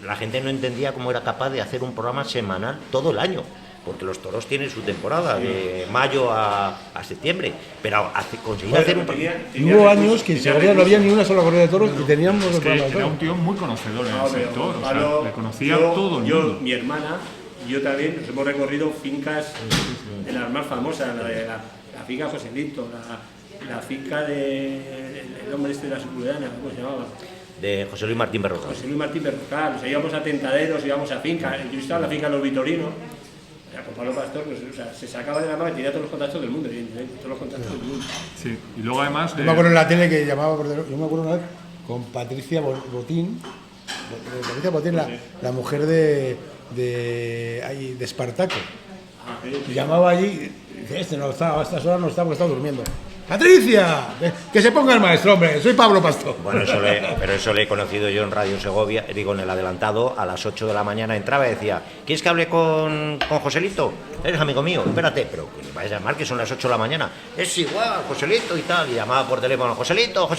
la gente no entendía cómo era capaz de hacer un programa semanal todo el año, porque los toros tienen su temporada, de mayo a septiembre, pero conseguir hacer un programa... Hubo años que en Segovia no había ni una sola corrida de toros y teníamos Es los que programas de era un toros. tío muy conocedor en el sector, o sea, le conocía todo el yo, mundo. mi hermana y yo también nos hemos recorrido fincas de las más famosas, la finca Joselito, la finca del hombre este de la Seguridana, ¿cómo se llamaba? De José Luis Martín Berrocal. José Luis Martín Berrocal, o sea, íbamos a Tentaderos, íbamos a finca, yo estaba en la finca de los Vitorinos, con Pablo Pastor, pues, o sea, se sacaba de la mano y tenía todos los contactos del mundo, evidentemente, todos los contactos del mundo. Sí, y luego además... Yo me acuerdo en la tele que llamaba por teléfono, yo me acuerdo una vez con Patricia Botín, la mujer de Espartaco. Y llamaba allí, y dice, no está, a estas horas no está porque está durmiendo. ¡Patricia! Que se ponga el maestro, hombre, soy Pablo Pastor. Bueno, pero eso le he conocido yo en Radio Segovia, digo, en el adelantado, a las 8 de la mañana entraba y decía, ¿quieres que hable con Joselito? Eres amigo mío, espérate, pero que me vayas a llamar que son las 8 de la mañana. Es igual, Joselito y tal, y llamaba por teléfono, Joselito,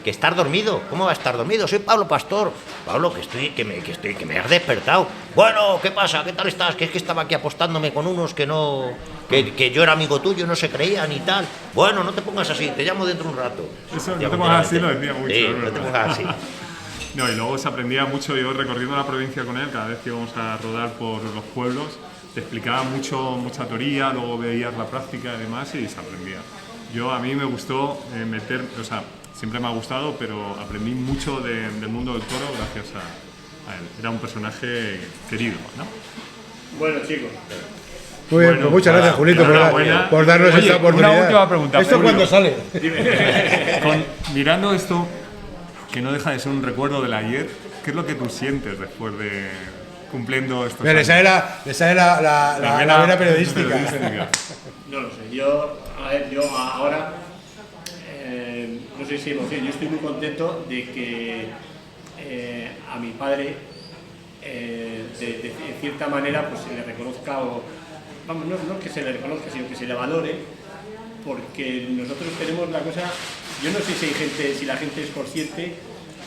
que estás dormido, ¿cómo va a estar dormido? Soy Pablo Pastor. Pablo, que me has despertado. Bueno, ¿qué pasa? ¿Qué tal estás? Que es que estaba aquí apostándome con unos que yo era amigo tuyo, no se creían y tal. Bueno, no te pongas así, te llamo dentro de un rato. Eso, no te pongas así, lo decía mucho. Sí, no te pongas así. No, y luego se aprendía mucho, yo recorriendo la provincia con él, cada vez que íbamos a rodar por los pueblos, te explicaba mucha teoría, luego veías la práctica y demás y se aprendía. A mí me gustó o sea, siempre me ha gustado, pero aprendí mucho del mundo del toro gracias a él. Era un personaje querido, ¿no? Bueno, chicos. Muy bien, pues muchas gracias, Julito, por darnos esta oportunidad. Una última pregunta. ¿Esto Julio. cuándo sale? Mirando esto, que no deja de ser un recuerdo del ayer, ¿qué es lo que tú sientes después de cumpliendo estos Mira, años. le sale la vena periodística. No lo sé, yo ahora, no sé si emoción, yo estoy muy contento de que a mi padre, de cierta manera, pues se le reconozca, o vamos, no que se le reconozca, sino que se le valore, porque nosotros tenemos la cosa, yo no sé si la gente es consciente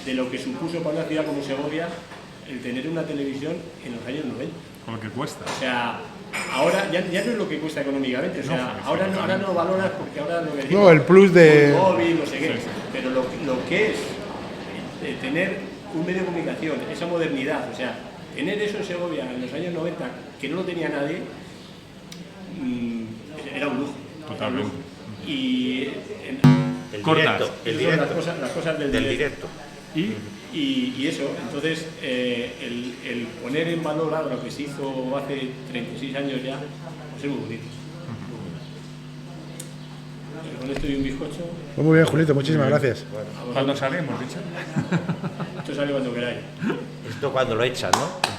de lo que supuso para una ciudad como Segovia el tener una televisión en los años 90. Con lo que cuesta. O sea, ahora ya no es lo que cuesta económicamente, o sea, ahora no valoras porque ahora lo que decimos, No, el plus de... un móvil, no sé qué, Sí, sí. pero lo que es tener un medio de comunicación, esa modernidad, o sea, tener eso en Segovia en los años 90, que no lo tenía nadie, era un lujo. Totalmente. Y El Cortas. directo, el esas son directo. las cosas del Directo. Y eso, entonces, el poner en valor ahora lo que se hizo hace 36 años ya, pues es muy bonito. Con esto y un bizcocho, Pues muy bien, Julito, muchísimas gracias. ¿Cuándo sale, hemos dicho? esto sale cuando queráis. Esto cuando lo echan, ¿no?